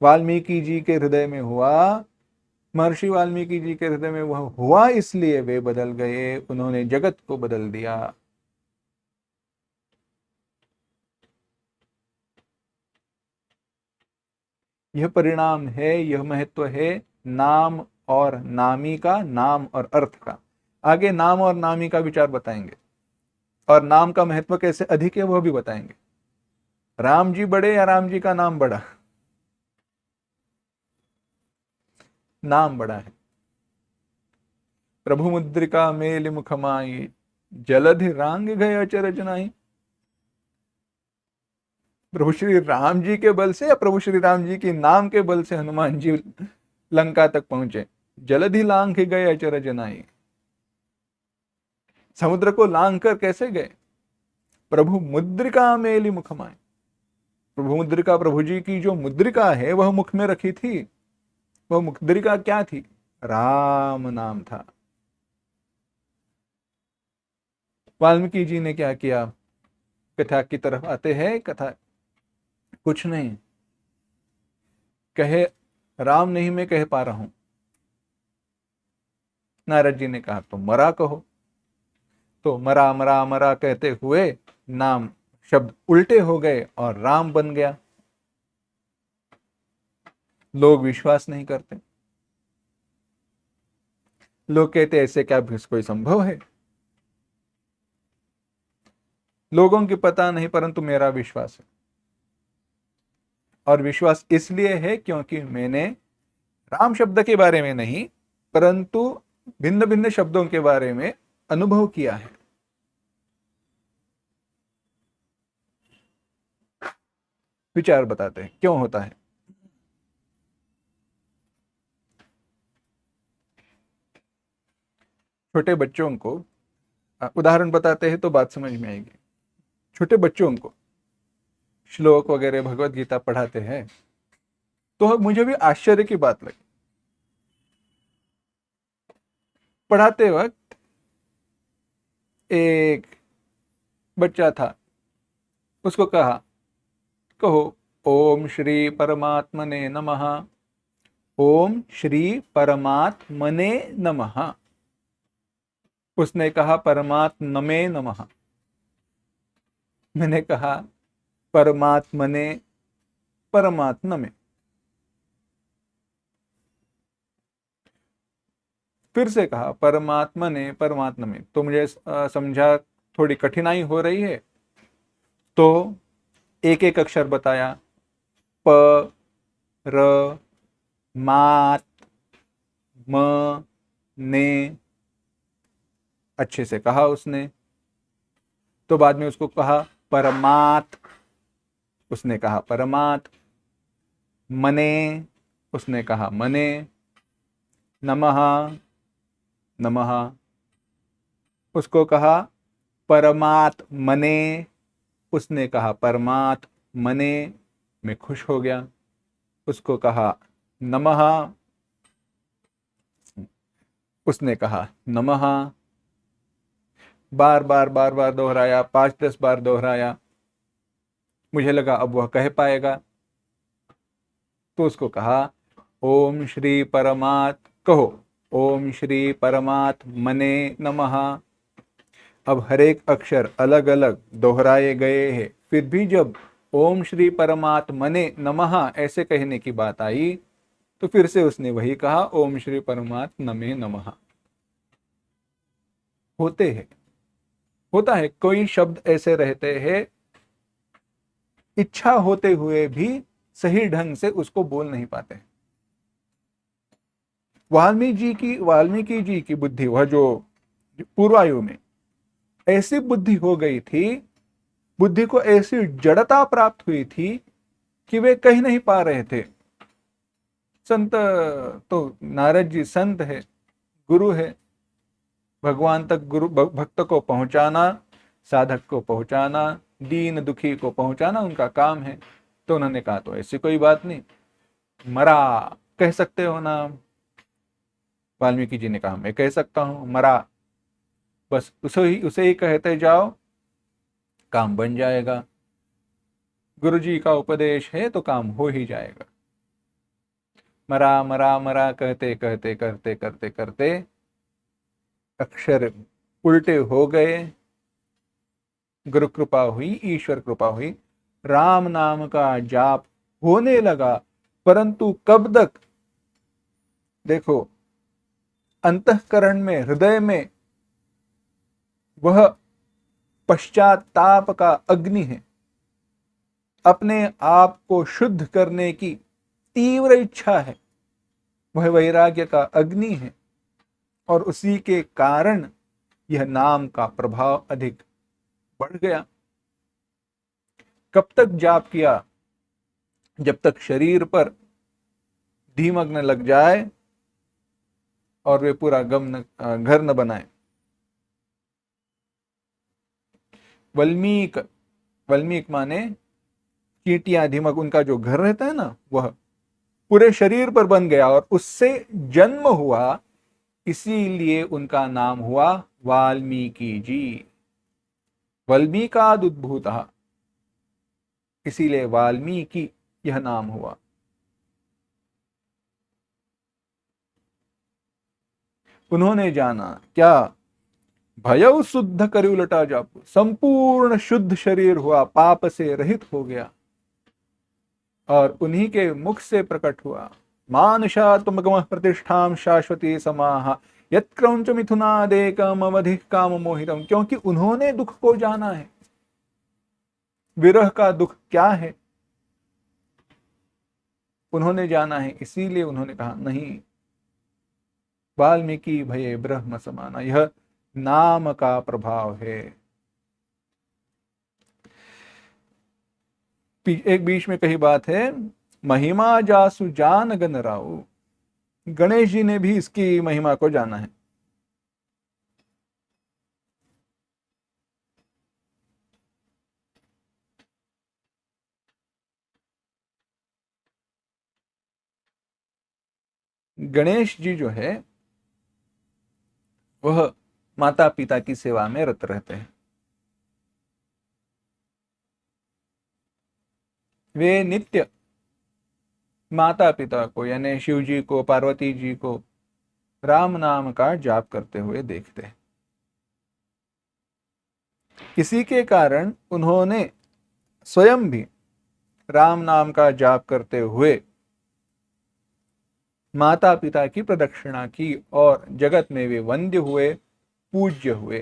वाल्मीकि जी के हृदय में हुआ, महर्षि वाल्मीकि जी के हृदय में वह हुआ, इसलिए वे बदल गए, उन्होंने जगत को बदल दिया। यह परिणाम है, यह महत्व है नाम और नामी का, नाम और अर्थ का। आगे नाम और नामी का विचार बताएंगे, और नाम का महत्व कैसे अधिक है वह भी बताएंगे। राम जी बड़े या राम जी का नाम बड़ा? नाम बड़ा है। प्रभु मुद्रिका मेल मुखमाई, जलधि रांग गए अचरज नाही। प्रभु श्री राम जी के बल से या प्रभु श्री राम जी के नाम के बल से हनुमान जी लंका तक पहुंचे? जलधि लांग गए अचरज नाही। समुद्र को लांग कर कैसे गए? प्रभु मुद्रिका मेली मुखमाय। प्रभु मुद्रिका, प्रभु जी की जो मुद्रिका है वह मुख में रखी थी। वह मुद्रिका क्या थी? राम नाम था। वाल्मीकि जी ने क्या किया? कथा की तरफ आते हैं। कथा कुछ नहीं, कहे राम नहीं मैं कह पा रहा हूं। नारद जी ने कहा तो मरा कहो। तो मरा मरा मरा कहते हुए नाम शब्द उल्टे हो गए और राम बन गया। लोग विश्वास नहीं करते। लोग कहते ऐसे क्या कोई संभव है? लोगों की पता नहीं, परंतु मेरा विश्वास है। और विश्वास इसलिए है क्योंकि मैंने राम शब्द के बारे में नहीं, परंतु भिन्न भिन्न शब्दों के बारे में अनुभव किया है। विचार बताते हैं क्यों होता है। छोटे बच्चों को उदाहरण बताते हैं तो बात समझ में आएगी। छोटे बच्चों को श्लोक वगैरह भगवत गीता पढ़ाते हैं तो मुझे भी आश्चर्य की बात लगी। पढ़ाते वक्त एक बच्चा था, उसको कहा, कहो ओम श्री परमात्मने नमः। ओम श्री परमात्मने नमः। उसने कहा परमात्मने नमः। मैंने कहा परमात्मने, परमात्म। फिर से कहा परमात्मने, परमात्म। तो मुझे समझा थोड़ी कठिनाई हो रही है, तो एक एक अक्षर बताया। प र मात म ने, अच्छे से कहा उसने। तो बाद में उसको कहा परमात, उसने कहा परमात। मने, उसने कहा मने। नमः, नमः। उसको कहा परमात मने, उसने कहा परमात मने। मैं खुश हो गया। उसको कहा नमः, उसने कहा नमः। बार बार बार बार दोहराया, 5-10 बार दोहराया। मुझे लगा अब वह कह पाएगा, तो उसको कहा ओम श्री परमात, कहो ओम श्री परमात मने नमः। अब हर एक अक्षर अलग अलग दोहराए गए हैं, फिर भी जब ओम श्री परमात्मने नमः ऐसे कहने की बात आई तो फिर से उसने वही कहा ओम श्री परमात्मने नमः। होते हैं, होता है, कोई शब्द ऐसे रहते हैं इच्छा होते हुए भी सही ढंग से उसको बोल नहीं पाते। वाल्मीकि जी की बुद्धि, वह जो पूर्वायु में ऐसी बुद्धि हो गई थी, बुद्धि को ऐसी जड़ता प्राप्त हुई थी कि वे कह नहीं पा रहे थे। संत तो नारद जी संत है, गुरु है। भगवान तक गुरु भक्त को पहुंचाना, साधक को पहुंचाना, दीन दुखी को पहुंचाना उनका काम है। तो उन्होंने कहा तो ऐसी कोई बात नहीं, मरा कह सकते हो ना। वाल्मीकि जी ने कहा मैं कह सकता हूं मरा, बस उसे ही कहते जाओ, काम बन जाएगा। गुरु जी का उपदेश है तो काम हो ही जाएगा। मरा मरा मरा कहते कहते करते करते करते अक्षर उल्टे हो गए। गुरु कृपा हुई, ईश्वर कृपा हुई, राम नाम का जाप होने लगा। परंतु कब तक? देखो, अंतःकरण में, हृदय में वह पश्चाताप का अग्नि है। अपने आप को शुद्ध करने की तीव्र इच्छा है, वह वैराग्य का अग्नि है। और उसी के कारण यह नाम का प्रभाव अधिक बढ़ गया। कब तक जाप किया? जब तक शरीर पर धीमक न लग जाए और वे पूरा घर न बनाए। वल्मीक, वल्मीक माने चींटियां, दीमक, उनका जो घर रहता है ना, वह पूरे शरीर पर बन गया और उससे जन्म हुआ, इसीलिए उनका नाम हुआ वाल्मीकि जी। वल्मीकाद उद्भूतः, इसीलिए वाल्मीकि यह नाम हुआ। उन्होंने जाना क्या, भयउ शुद्ध करी उलटा जापू, संपूर्ण शुद्ध शरीर हुआ, पाप से रहित हो गया और उन्हीं के मुख से प्रकट हुआ। मानुषा तुमगम प्रतिष्ठाम शाश्वती समाह, यत्क्रौंच मिथुनादेकम अवधि काम मोहितम, क्योंकि उन्होंने दुख को जाना है, विरह का दुख क्या है उन्होंने जाना है, इसीलिए उन्होंने कहा नहीं, वाल्मीकि भये ब्रह्म समाना, यह नाम का प्रभाव है। एक बीच में कही बात है, महिमा जासु जान गन राउ, गणेश जी ने भी इसकी महिमा को जाना है। गणेश जी जो है वह माता पिता की सेवा में रत रहते हैं। वे नित्य माता पिता को यानी शिव जी को, पार्वती जी को राम नाम का जाप करते हुए देखते हैं। इसी के कारण उन्होंने स्वयं भी राम नाम का जाप करते हुए माता पिता की प्रदक्षिणा की और जगत में वे वंद्य हुए, पूज्य हुए।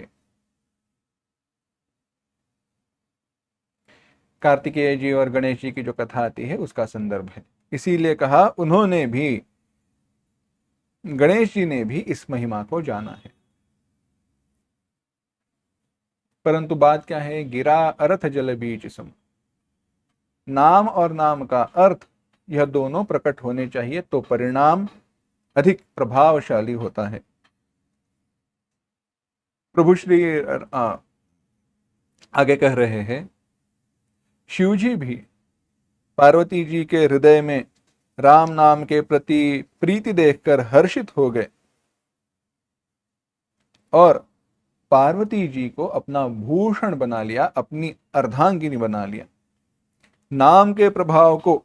कार्तिकेय जी और गणेश जी की जो कथा आती है उसका संदर्भ है। इसीलिए कहा उन्होंने भी, गणेश जी ने भी इस महिमा को जाना है। परंतु बात क्या है, गिरा अर्थ जल बीच सम, नाम और नाम का अर्थ यह दोनों प्रकट होने चाहिए तो परिणाम अधिक प्रभावशाली होता है। प्रभु श्री आगे कह रहे हैं, शिव जी भी पार्वती जी के हृदय में राम नाम के प्रति प्रीति देखकर हर्षित हो गए और पार्वती जी को अपना भूषण बना लिया, अपनी अर्धांगिनी बना लिया। नाम के प्रभाव को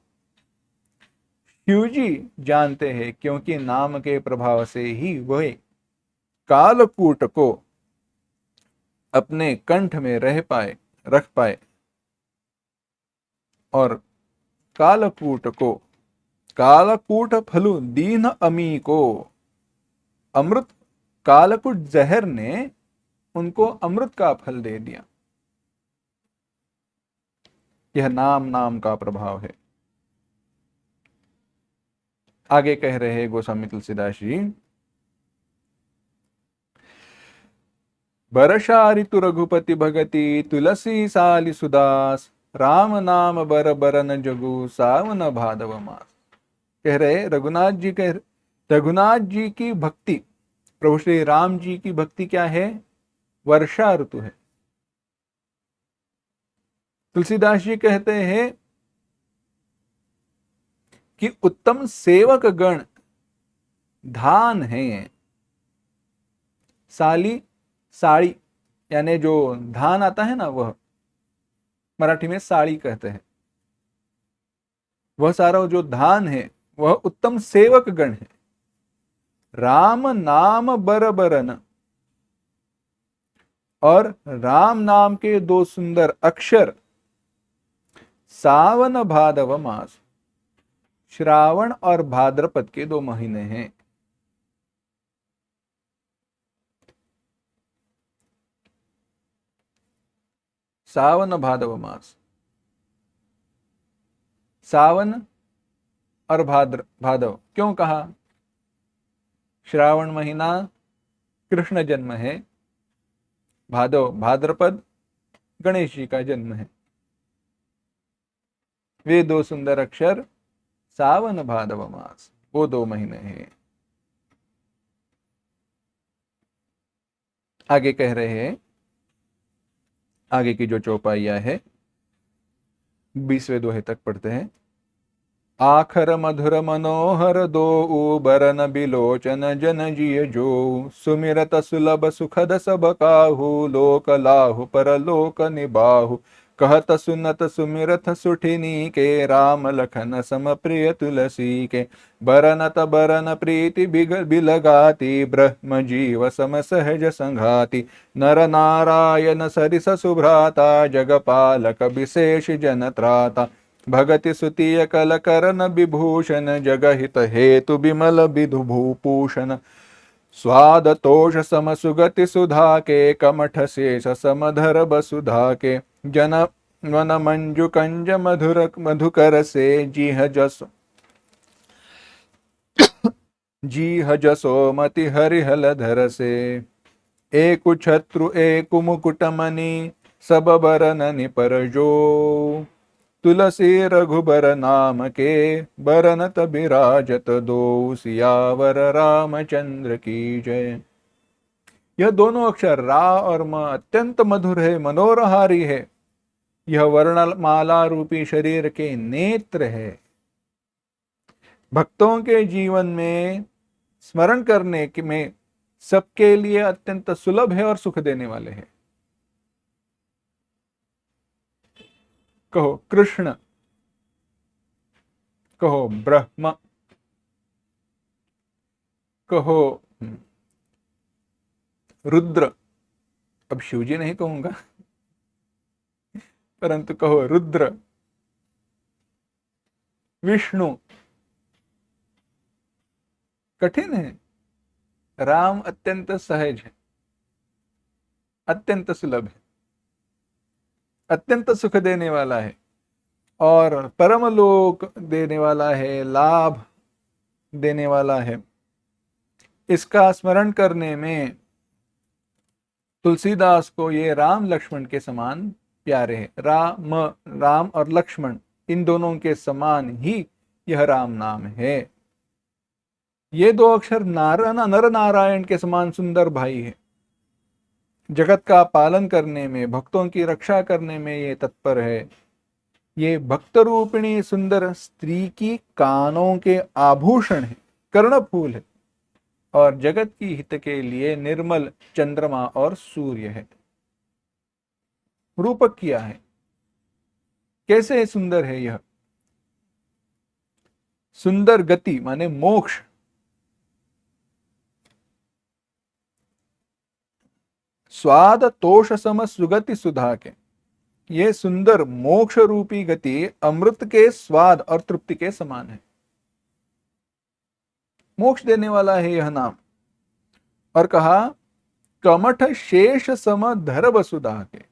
शिव जी जानते हैं, क्योंकि नाम के प्रभाव से ही वह कालकूट को अपने कंठ में रख पाए और कालकूट को, कालकूट फलु दीन अमी को, अमृत, कालकूट जहर ने उनको अमृत का फल दे दिया। यह नाम का प्रभाव है। आगे कह रहे हैं गोस्वामी तुलसीदास जी, बरषा ऋतु रघुपति भगति तुलसी साली सुदास, राम नाम बर बरन जगु सावन भादव मास। कह रहे रघुनाथ जी की भक्ति, प्रभु श्री राम जी की भक्ति क्या है, वर्षा ऋतु है। तुलसीदास जी कहते हैं कि उत्तम सेवक गण धान है, साली, साड़ी यानी जो धान आता है ना, वह मराठी में साड़ी कहते हैं। वह सारा जो धान है वह उत्तम सेवक गण है। राम नाम बर बरन, और राम नाम के दो सुंदर अक्षर सावन भादव मास, श्रावण और भाद्रपद के 2 महीने हैं। सावन भादव मास, सावन और भादव क्यों कहा, श्रावण महीना कृष्ण जन्म है, भाद्रपद गणेश जी का जन्म है। वे 2 सुंदर अक्षर सावन भादव मास, वो 2 महीने हैं। आगे कह रहे हैं, आगे की जो चौपाइयां है 20वें दोहे तक पढ़ते हैं। आखर मधुर मनोहर दो बरन बिलोचन जन जिय जो सुमिरत सुलभ सुखद सब काहू लोक लाहु परलोक निबाहु कहत सुनत सुमिरत सुठिनी के राम लखन सम प्रिय तुलसी के बरनत बरन प्रीति बिलगाती ब्रह्म जीव सम सहज संघाति नर नारायण सरिस सुभ्राता जगपालक विशेष जन त्राता भगति सुतिय कल करन विभूषण जगहित हेतु बिमल विधु भूपूषण स्वाद तोष सम सुगति सुधा के कमठ शेष समधर बसुधा के जन वन मंजु कंज मधुर मधुकर से जी जसो मति हरिहल धर से एक छत्रु एक मुकुट मणि सब बरन पर जो तुलसी रघुबर नाम के बरनत बिराजत दो सियावर रामचंद्र की जय। यह दोनों अक्षर रा और म अत्यंत मधुर है, मनोरहारी है। यह वर्णमाला रूपी शरीर के नेत्र है। भक्तों के जीवन में स्मरण करने में सबके लिए अत्यंत सुलभ है और सुख देने वाले हैं। कहो कृष्ण, कहो ब्रह्म, कहो रुद्र, अब शिवजी नहीं कहूंगा परंतु कहो रुद्र, विष्णु। कठिन है। राम अत्यंत सहज है, अत्यंत सुलभ है, अत्यंत सुख देने वाला है और परम लोक देने वाला है, लाभ देने वाला है। इसका स्मरण करने में तुलसीदास को ये राम लक्ष्मण के समान प्यारे है। राम और लक्ष्मण इन दोनों के समान ही यह राम नाम है। ये दो अक्षर नर नारायण के समान सुंदर भाई है। जगत का पालन करने में, भक्तों की रक्षा करने में ये तत्पर है। ये भक्त रूपिणी सुंदर स्त्री की कानों के आभूषण है, कर्णफूल है और जगत की हित के लिए निर्मल चंद्रमा और सूर्य है। रूपक किया है। कैसे सुंदर है यह? सुंदर गति माने मोक्ष, स्वाद तोष सम सुगति सुधा के। ये सुंदर मोक्ष रूपी गति अमृत के स्वाद और तृप्ति के समान है। मोक्ष देने वाला है यह नाम। और कहा कमठ शेष सम धर वसुधा के।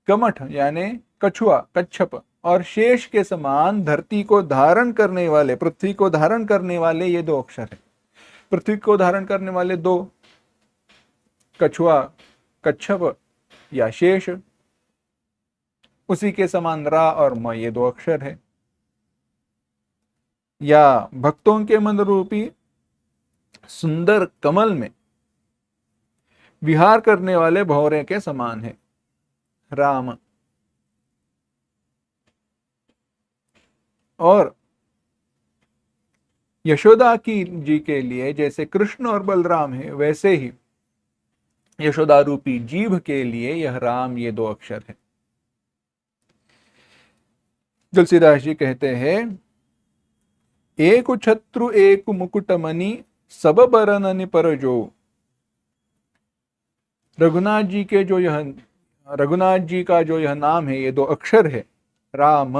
कमठ यानी कछुआ, कच्छप और शेष के समान धरती को धारण करने वाले, पृथ्वी को धारण करने वाले ये दो अक्षर है। पृथ्वी को धारण करने वाले दो, कछुआ, कच्छप या शेष, उसी के समान रा और म ये दो अक्षर है। या भक्तों के मन रूपी सुंदर कमल में विहार करने वाले भौरे के समान है राम। और यशोदा की जी के लिए जैसे कृष्ण और बलराम है, वैसे ही यशोदा रूपी जीभ के लिए यह राम ये दो अक्षर है। तुलसीदास जी कहते हैं एक छत्रु एक मुकुट मणि सब बरन पर जो। रघुनाथ जी का जो यह नाम है, ये दो अक्षर है राम,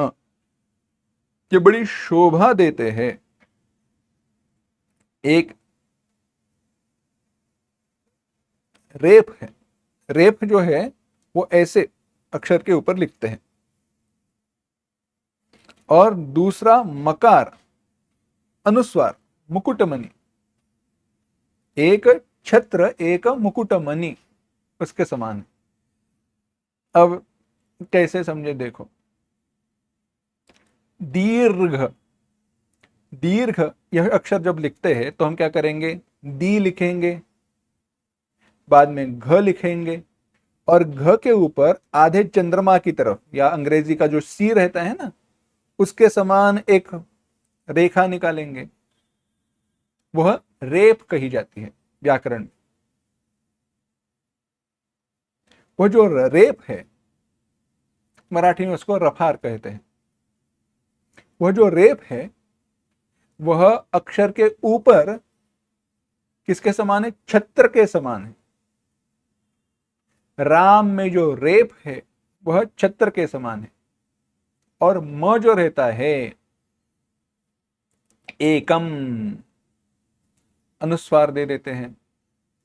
ये बड़ी शोभा देते हैं। एक रेप है, रेप जो है वो ऐसे अक्षर के ऊपर लिखते हैं। और दूसरा मकार, अनुस्वार, मुकुटमणि। एक छत्र एक मुकुटमणि उसके समान है। अब कैसे समझे देखो। दीर्घ, दीर्घ यह अक्षर जब लिखते हैं तो हम क्या करेंगे, दी लिखेंगे, बाद में घ लिखेंगे और घ के ऊपर आधे चंद्रमा की तरफ, या अंग्रेजी का जो सी रहता है ना, उसके समान एक रेखा निकालेंगे, वह रेप कही जाती है व्याकरण में। वह जो रेप है, मराठी में उसको रफार कहते हैं, वह जो रेप है वह अक्षर के ऊपर किसके समान है? छत्र के समान है। राम में जो रेप है वह छत्र के समान है। और म जो रहता है, एकम, अनुस्वार दे देते हैं।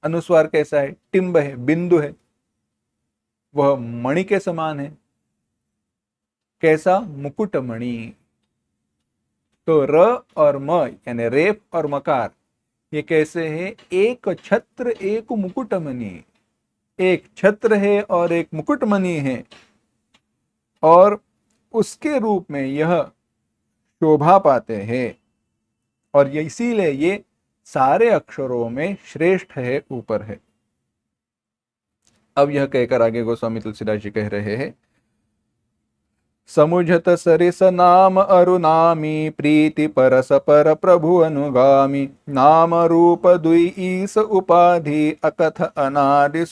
अनुस्वार कैसा है? टिंब है, बिंदु है, वह मणि के समान है। कैसा? मुकुट मणि। तो र और म यानी रेप और मकार, ये कैसे है? एक छत्र एक मुकुटमणि। एक छत्र है और एक मुकुटमणि है, और उसके रूप में यह शोभा पाते हैं। और ये इसीलिए ये सारे अक्षरों में श्रेष्ठ है, ऊपर है। अब यह कहकर आगे गोस्वामी तुलसीदास जी कह रहे हैं, समुझत सरिस नाम अरुनामी, प्रीति परस पर प्रभु अनुगामी। नाम रूप दुई ईस उपाधि, अकथ अनादि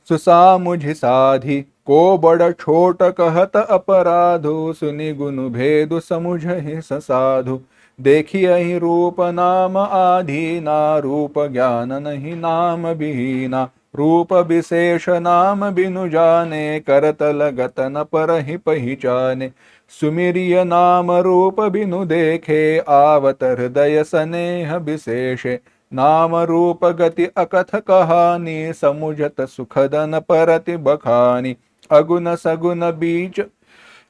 सुसा मुझ साधि। को बड़ छोट कहत अपराधो, सुनि गुनु भेदु समुझहि ससाधु। देखियहि रूप नाम आधीना, रूप ज्ञान नहीं नाम विहीना। रूप विशेष नाम बिनु जाने, करत लगत न परहि पहिचाने। सुमिरिय नाम रूप बिनु देखे, आवत हृदय स्नेह विशेषे। नाम रूप गति अकथ कहानी, समुझत सुखद न परति बखानी। अगुन सगुन बीच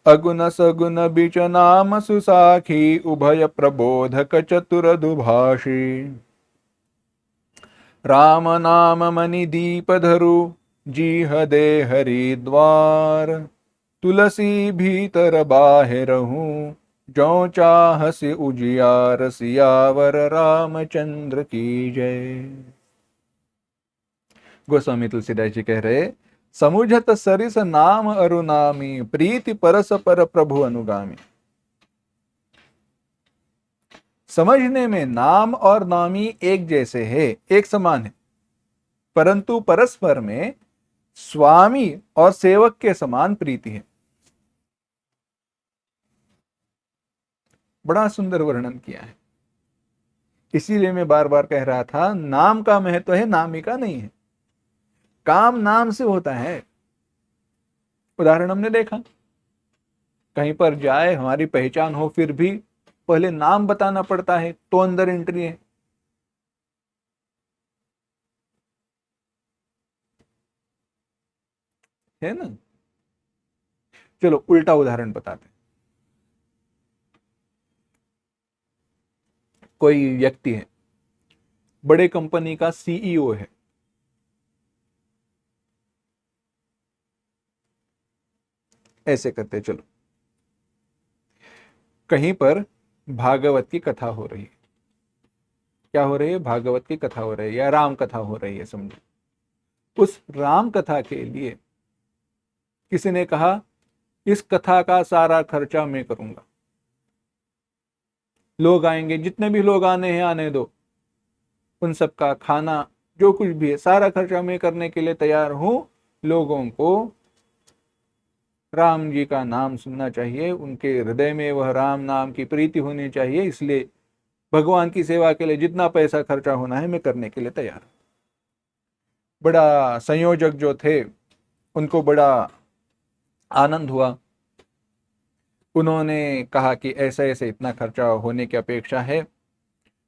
अगुन सगुन बीच नाम सुसाखी, उभय प्रबोधक चतुर दुभाषी। राम नाम मणि दीप धरु, जीह दे हरिद्वार। तुलसी भीतर बाहिरहूँ, जो चाहसि उजियार। सियावर रामचंद्र की जय। गोस्वामी तुलसीदास जी कह रहे, समुझत सरिस नाम अरुनामी, प्रीति परस पर प्रभु अनुगामी। समझने में नाम और नामी एक जैसे है, एक समान है, परंतु परस्पर में स्वामी और सेवक के समान प्रीति है। बड़ा सुंदर वर्णन किया है। इसीलिए मैं बार बार कह रहा था, नाम का महत्व है, नामी का नहीं है। काम नाम से होता है। उदाहरण हमने देखा, कहीं पर जाए, हमारी पहचान हो, फिर भी पहले नाम बताना पड़ता है तो अंदर एंट्री है ना। चलो उल्टा उदाहरण बताते हैं। कोई व्यक्ति है, बड़े कंपनी का सीईओ है, ऐसे करते चलो, कहीं पर भागवत की कथा हो रही है। क्या हो रही है? भागवत की कथा हो रही है, या राम कथा हो रही है, समझो। उस राम कथा के लिए किसी ने कहा, इस कथा का सारा खर्चा मैं करूंगा। लोग आएंगे, जितने भी लोग आने हैं आने दो, उन सबका खाना, जो कुछ भी है, सारा खर्चा मैं करने के लिए तैयार हूं। लोगों को राम जी का नाम सुनना चाहिए, उनके हृदय में वह राम नाम की प्रीति होनी चाहिए, इसलिए भगवान की सेवा के लिए जितना पैसा खर्चा होना है मैं करने के लिए तैयार। बड़ा संयोजक जो थे, उनको बड़ा आनंद हुआ। उन्होंने कहा कि ऐसे ऐसे इतना खर्चा होने की अपेक्षा है।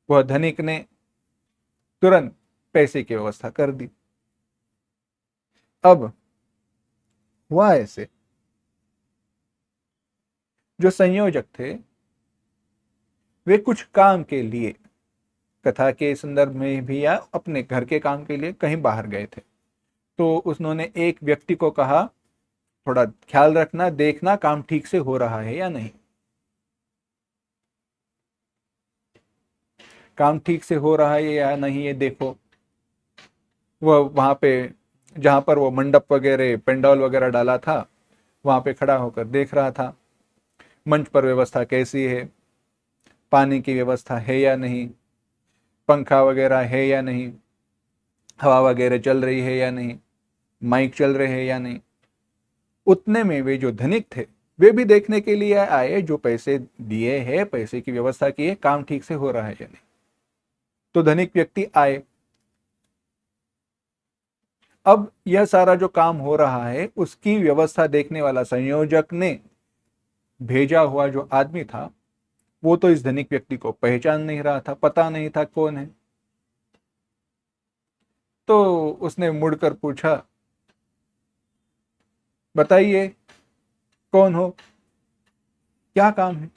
वह धनिक ने तुरंत पैसे की व्यवस्था कर दी। अब हुआ ऐसे, जो संयोजक थे वे कुछ काम के लिए, कथा के संदर्भ में भी या अपने घर के काम के लिए कहीं बाहर गए थे। तो उन्होंने एक व्यक्ति को कहा, थोड़ा ख्याल रखना, देखना काम ठीक से हो रहा है या नहीं। काम ठीक से हो रहा है या नहीं ये देखो। वह वहां पे जहां पर वो मंडप वगैरह पेंडॉल वगैरह डाला था, वहां पे खड़ा होकर देख रहा था मंच पर व्यवस्था कैसी है, पानी की व्यवस्था है या नहीं, पंखा वगैरह है या नहीं, हवा वगैरह चल रही है या नहीं, माइक चल रहे हैं या नहीं। उतने में वे जो धनिक थे वे भी देखने के लिए आए, जो पैसे दिए हैं, पैसे की व्यवस्था की है, काम ठीक से हो रहा है या नहीं। तो धनिक व्यक्ति आए। अब यह सारा जो काम हो रहा है उसकी व्यवस्था देखने वाला संयोजक ने भेजा हुआ जो आदमी था वो तो इस धनिक व्यक्ति को पहचान नहीं रहा था, पता नहीं था कौन है। तो उसने मुड़कर पूछा, बताइए कौन हो, क्या काम है,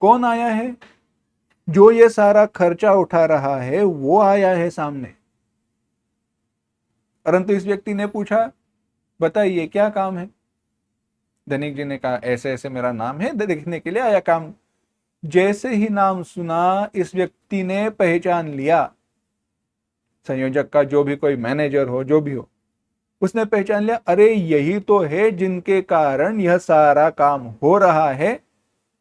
कौन आया है, जो ये सारा खर्चा उठा रहा है वो आया है सामने। परंतु इस व्यक्ति ने पूछा, बताइए क्या काम है। धनिक जी ने कहा, ऐसे ऐसे मेरा नाम है, देखने के लिए आया काम। जैसे ही नाम सुना इस व्यक्ति ने पहचान लिया, संयोजक का जो भी कोई मैनेजर हो जो भी हो, उसने पहचान लिया, अरे यही तो है जिनके कारण यह सारा काम हो रहा है।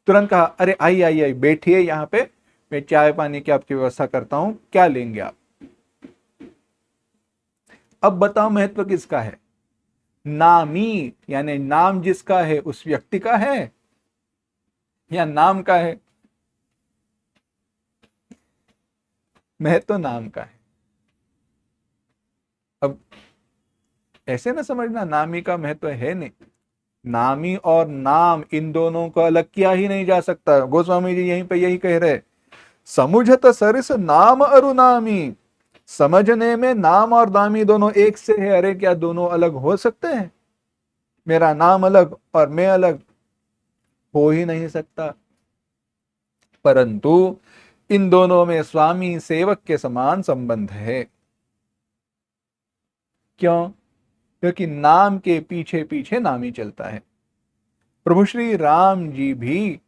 तुरंत कहा, अरे आइए आइए आइए, बैठिए यहाँ पे, मैं चाय पानी की आपकी व्यवस्था करता हूं, क्या लेंगे आप। अब बताओ महत्व किसका है, नामी यानी नाम जिसका है उस व्यक्ति का है या नाम का है। महत्व नाम का है। अब ऐसे ना समझना नामी का महत्व है नहीं, नामी और नाम इन दोनों को अलग किया ही नहीं जा सकता। गोस्वामी जी यहीं पे यही कह रहे, समुझत सरिस नाम अरुनामी, समझने में नाम और नामी दोनों एक से है। अरे क्या दोनों अलग हो सकते हैं? मेरा नाम अलग और मैं अलग, हो ही नहीं सकता। परंतु इन दोनों में स्वामी सेवक के समान संबंध है। क्यों? क्योंकि नाम के पीछे पीछे नाम ही चलता है। प्रभु श्री राम जी भी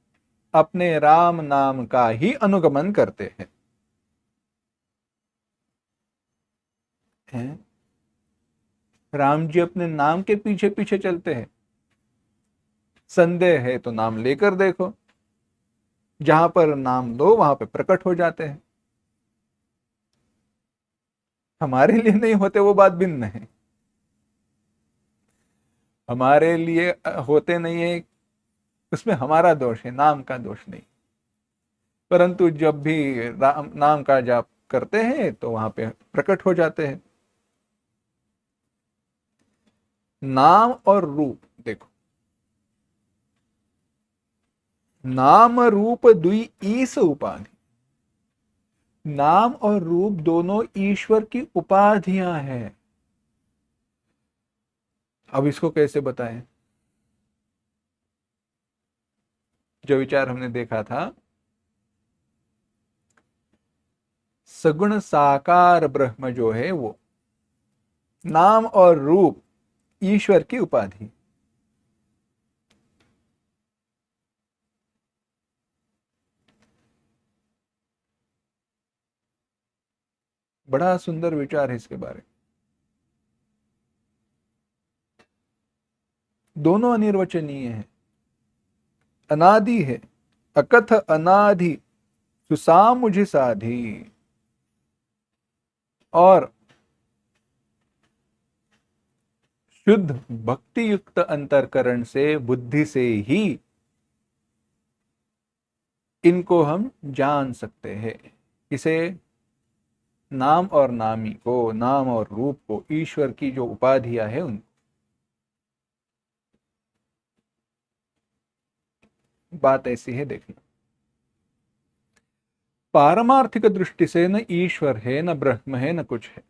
अपने राम नाम का ही अनुगमन करते हैं। राम जी अपने नाम के पीछे पीछे चलते हैं। संदेह है तो नाम लेकर देखो, जहां पर नाम लो वहां पे प्रकट हो जाते हैं। हमारे लिए नहीं होते वो बात भिन्न है, हमारे लिए होते नहीं है, उसमें हमारा दोष है, नाम का दोष नहीं। परंतु जब भी राम नाम का जाप करते हैं तो वहां पे प्रकट हो जाते हैं। नाम और रूप देखो, नाम रूप दुई ईस उपाधि, नाम और रूप दोनों ईश्वर की उपाधियां हैं। अब इसको कैसे बताएं? जो विचार हमने देखा था, सगुण साकार ब्रह्म जो है वो नाम और रूप ईश्वर की उपाधि। बड़ा सुंदर विचार है इसके बारे में। दोनों अनिर्वचनीय है, अनादि है, अकथ अनादि सुसाम मुझे साधी। और शुद्ध भक्ति युक्त अंतरकरण से, बुद्धि से ही इनको हम जान सकते हैं। इसे नाम और नामी को, नाम और रूप को, ईश्वर की जो उपाधियां है उनको। बात ऐसी है, देखना, पारमार्थिक दृष्टि से न ईश्वर है न ब्रह्म है न कुछ है।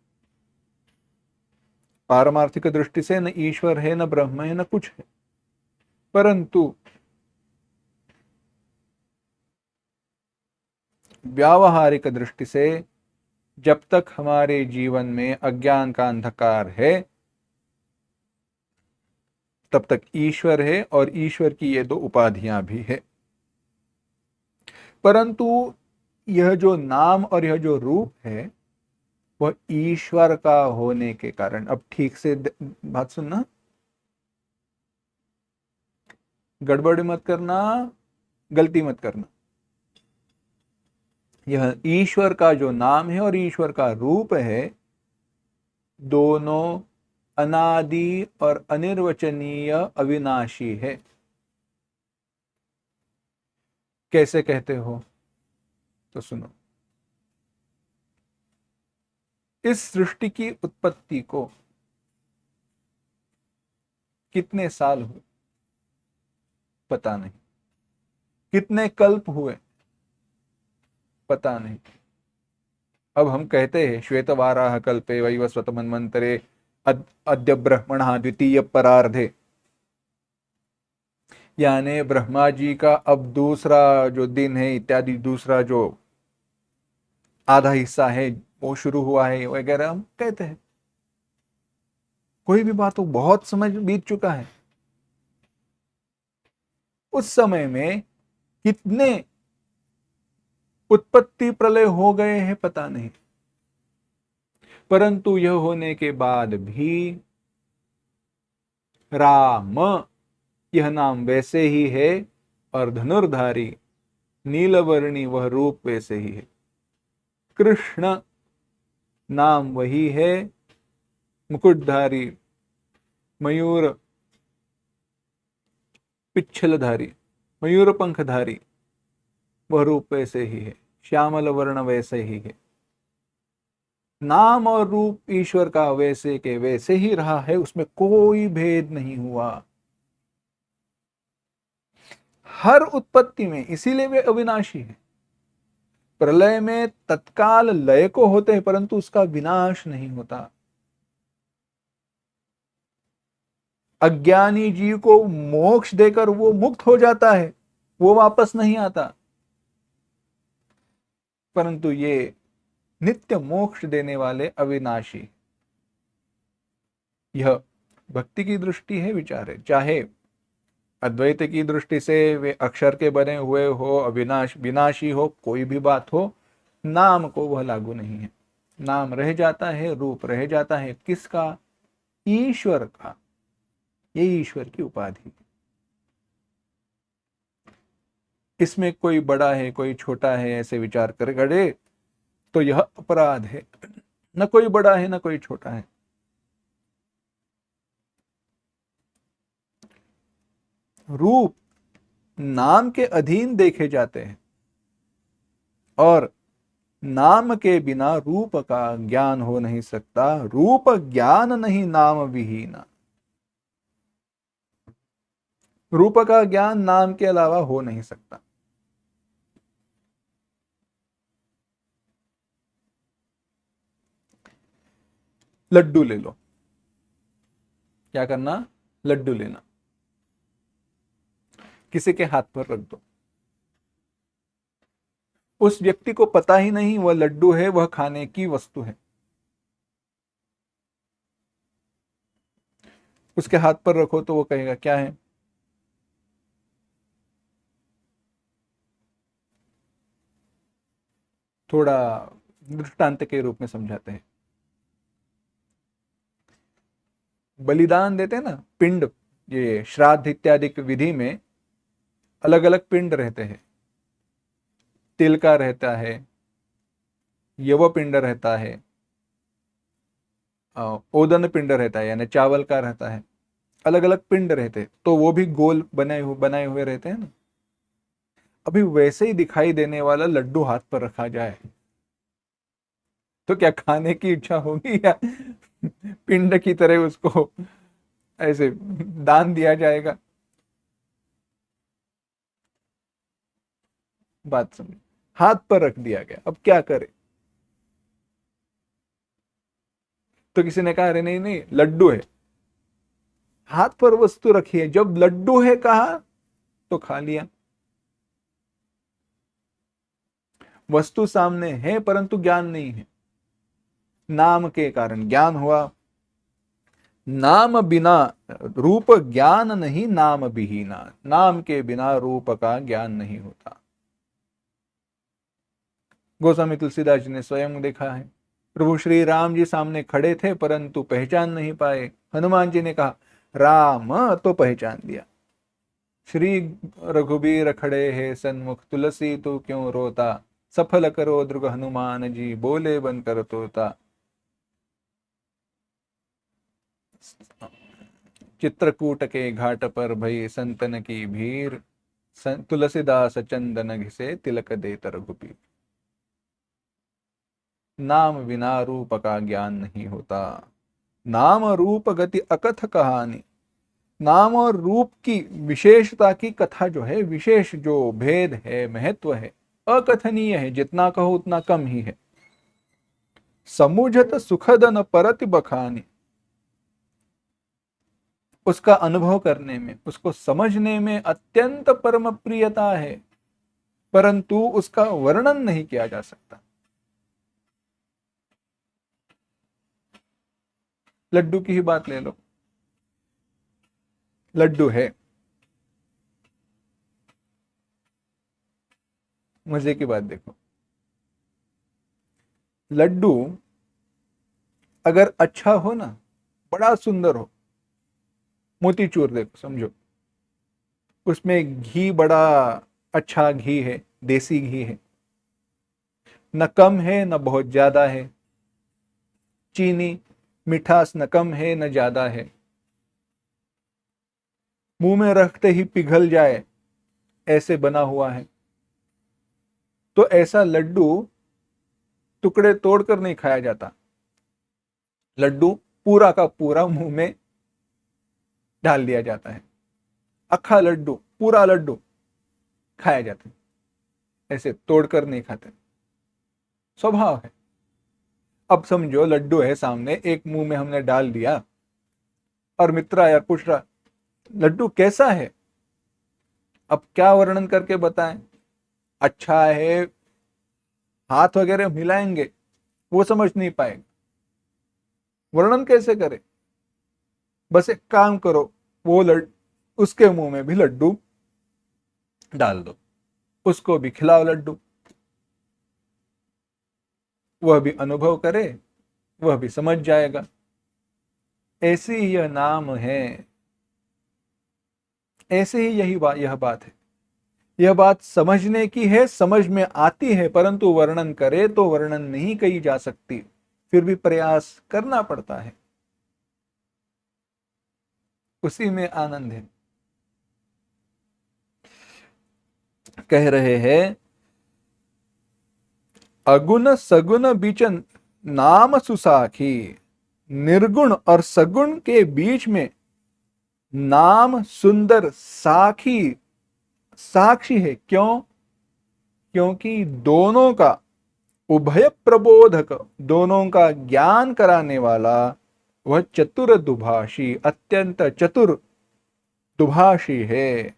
पारमार्थिक दृष्टि से न ईश्वर है न ब्रह्म है न कुछ है। परंतु व्यावहारिक दृष्टि से जब तक हमारे जीवन में अज्ञान का अंधकार है तब तक ईश्वर है, और ईश्वर की ये दो उपाधियां भी है। परंतु यह जो नाम और यह जो रूप है वह ईश्वर का होने के कारण। अब ठीक से बात सुनना, गड़बड़ी मत करना, गलती मत करना। यह ईश्वर का जो नाम है और ईश्वर का रूप है, दोनों अनादि और अनिर्वचनीय अविनाशी है। कैसे कहते हो? तो सुनो, इस सृष्टि की उत्पत्ति को कितने साल हुए पता नहीं, कितने कल्प हुए पता नहीं। अब हम कहते हैं श्वेतवाराह कल्पे वैवस्वत मन्वंतरे अद्य ब्रह्मणः द्वितीय परार्धे, यानी ब्रह्मा जी का अब दूसरा जो दिन है इत्यादि, दूसरा जो आधा हिस्सा है वो शुरू हुआ है वगैरह हम कहते हैं। कोई भी बात हो, बहुत समय बीत चुका है। उस समय में कितने उत्पत्ति प्रलय हो गए हैं पता नहीं, परंतु यह होने के बाद भी राम यह नाम वैसे ही है और धनुर्धारी नीलवर्णी वह रूप वैसे ही है। कृष्ण नाम वही है, मुकुटधारी, मयूर पिच्छलधारी, मयूर पंखधारी वह रूप वैसे ही है, श्यामल वर्ण वैसे ही है। नाम और रूप ईश्वर का वैसे के वैसे ही रहा है, उसमें कोई भेद नहीं हुआ हर उत्पत्ति में, इसीलिए वे अविनाशी है। प्रलय में तत्काल लय को होते हैं परंतु उसका विनाश नहीं होता। अज्ञानी जीव को मोक्ष देकर वो मुक्त हो जाता है, वो वापस नहीं आता, परंतु ये नित्य मोक्ष देने वाले अविनाशी। यह भक्ति की दृष्टि है, विचार है। चाहे अद्वैत की दृष्टि से वे अक्षर के बने हुए हो, अविनाश विनाशी हो, कोई भी बात हो, नाम को वह लागू नहीं है। नाम रह जाता है, रूप रह जाता है, किसका? ईश्वर का। ये ईश्वर की उपाधि। इसमें कोई बड़ा है कोई छोटा है ऐसे विचार कर गड़े तो यह अपराध है। न कोई बड़ा है न कोई छोटा है। रूप नाम के अधीन देखे जाते हैं और नाम के बिना रूप का ज्ञान हो नहीं सकता। रूप ज्ञान नहीं नाम विहीन। रूप का ज्ञान नाम के अलावा हो नहीं सकता। लड्डू ले लो, क्या करना? लड्डू लेना, किसी के हाथ पर रख दो, उस व्यक्ति को पता ही नहीं वह लड्डू है, वह खाने की वस्तु है। उसके हाथ पर रखो तो वो कहेगा क्या है? थोड़ा दृष्टांत के रूप में समझाते हैं। बलिदान देते हैं ना, पिंड, ये श्राद्ध इत्यादि की विधि में अलग अलग पिंड रहते हैं। तिल का रहता है, यव पिंड रहता है, ओदन पिंड रहता है यानी चावल का रहता है। अलग अलग पिंड रहते हैं, तो वो भी गोल बनाए हुए रहते हैं ना। अभी वैसे ही दिखाई देने वाला लड्डू हाथ पर रखा जाए तो क्या खाने की इच्छा होगी या पिंड की तरह उसको ऐसे दान दिया जाएगा? बात समझ, हाथ पर रख दिया गया, अब क्या करे? तो किसी ने कहा अरे नहीं नहीं लड्डू है, हाथ पर वस्तु रखी है, जब लड्डू है कहा तो खा लिया। वस्तु सामने है परंतु ज्ञान नहीं है, नाम के कारण ज्ञान हुआ। नाम बिना रूप ज्ञान नहीं नाम विहीना, नाम के बिना रूप का ज्ञान नहीं होता। गोस्वामी तुलसीदास जी ने स्वयं देखा है। प्रभु श्री राम जी सामने खड़े थे परंतु पहचान नहीं पाए। हनुमान जी ने कहा राम, तो पहचान दिया। श्री रघुबीर खड़े है सन्मुख, तुलसी तो क्यों रोता, सफल करो द्रुग हनुमान जी, बोले बन कर तोता। चित्रकूट के घाट पर भई संतन की भीड़, तुलसीदास चंदन घिसे तिलक देत रघुबीर। नाम बिना रूप का ज्ञान नहीं होता, नाम रूप गति अकथ कहानी। नाम और रूप की विशेषता की कथा जो है, विशेष जो भेद है, महत्व है, अकथनीय है, जितना कहो उतना कम ही है। समुझत सुखद न परति बखानी, उसका अनुभव करने में, उसको समझने में अत्यंत परम प्रियता है, परंतु उसका वर्णन नहीं किया जा सकता। लड्डू की ही बात ले लो। लड्डू है, मजे की बात देखो, लड्डू अगर अच्छा हो ना, बड़ा सुंदर हो, मोतीचूर देखो, समझो उसमें घी बड़ा अच्छा घी है, देसी घी है, न कम है न बहुत ज्यादा है, चीनी मिठास न कम है न ज्यादा है, मुंह में रखते ही पिघल जाए ऐसे बना हुआ है, तो ऐसा लड्डू टुकड़े तोड़कर नहीं खाया जाता। लड्डू पूरा का पूरा मुंह में डाल दिया जाता है, अक्खा लड्डू, पूरा लड्डू खाया जाता है, ऐसे तोड़कर नहीं खाते, स्वभाव है। अब समझो लड्डू है सामने, एक मुंह में हमने डाल दिया और मित्र यार पूछ रहा लड्डू कैसा है, अब क्या वर्णन करके बताएं। अच्छा है, हाथ वगैरह मिलाएंगे, वो समझ नहीं पाएगा, वर्णन कैसे करे। बस एक काम करो, वो उसके मुंह में भी लड्डू डाल दो, उसको भी खिलाओ लड्डू, वह भी अनुभव करे, वह भी समझ जाएगा। ऐसी ही यह नाम है, ऐसे ही यह बात है। यह बात समझने की है, समझ में आती है, परंतु वर्णन करे तो वर्णन नहीं कही जा सकती, फिर भी प्रयास करना पड़ता है, उसी में आनंद है। कह रहे हैं अगुण सगुण बीचन नाम सुसाखी, निर्गुण और सगुण के बीच में नाम सुंदर साखी, साक्षी है। क्यों? क्योंकि दोनों का उभय प्रबोधक, दोनों का ज्ञान कराने वाला वह चतुर दुभाषी, अत्यंत चतुर दुभाषी है।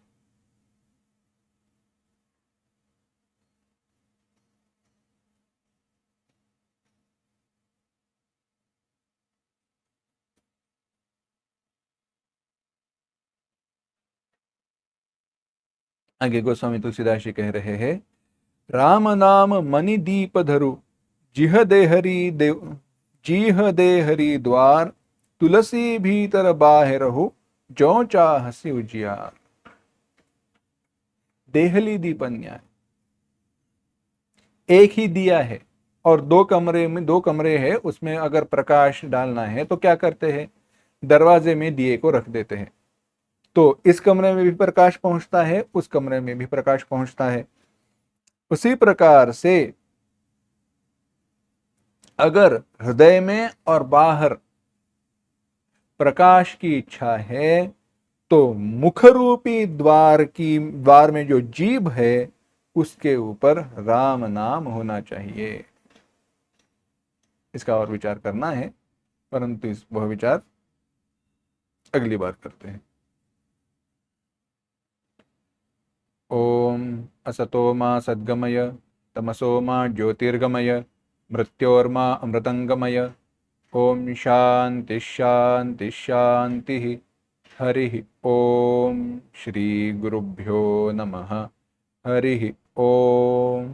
आगे गोस्वामी तुलसीदास जी कह रहे हैं राम नाम मणि दीप धरु, जिह दे हरि देव, जीह दे हरि द्वार, तुलसी भीतर बाहरहु, जो चाह हसी उजियार। देहली दीपन्याय, एक ही दिया है और दो कमरे हैं, उसमें अगर प्रकाश डालना है तो क्या करते हैं, दरवाजे में दिए को रख देते हैं, तो इस कमरे में भी प्रकाश पहुंचता है, उस कमरे में भी प्रकाश पहुंचता है। उसी प्रकार से अगर हृदय में और बाहर प्रकाश की इच्छा है तो मुख रूपी द्वार में जो जीभ है उसके ऊपर राम नाम होना चाहिए। इसका और विचार करना है, परंतु वह विचार अगली बार करते हैं। ओम असतो मा सद्गमय, तमसो मा ज्योतिर्गमय, मृत्योर्मा अमृतंगमय। ओम शांति शांति शांति। हरि ओम। श्री गुरुभ्यो नमः। हरि ओम।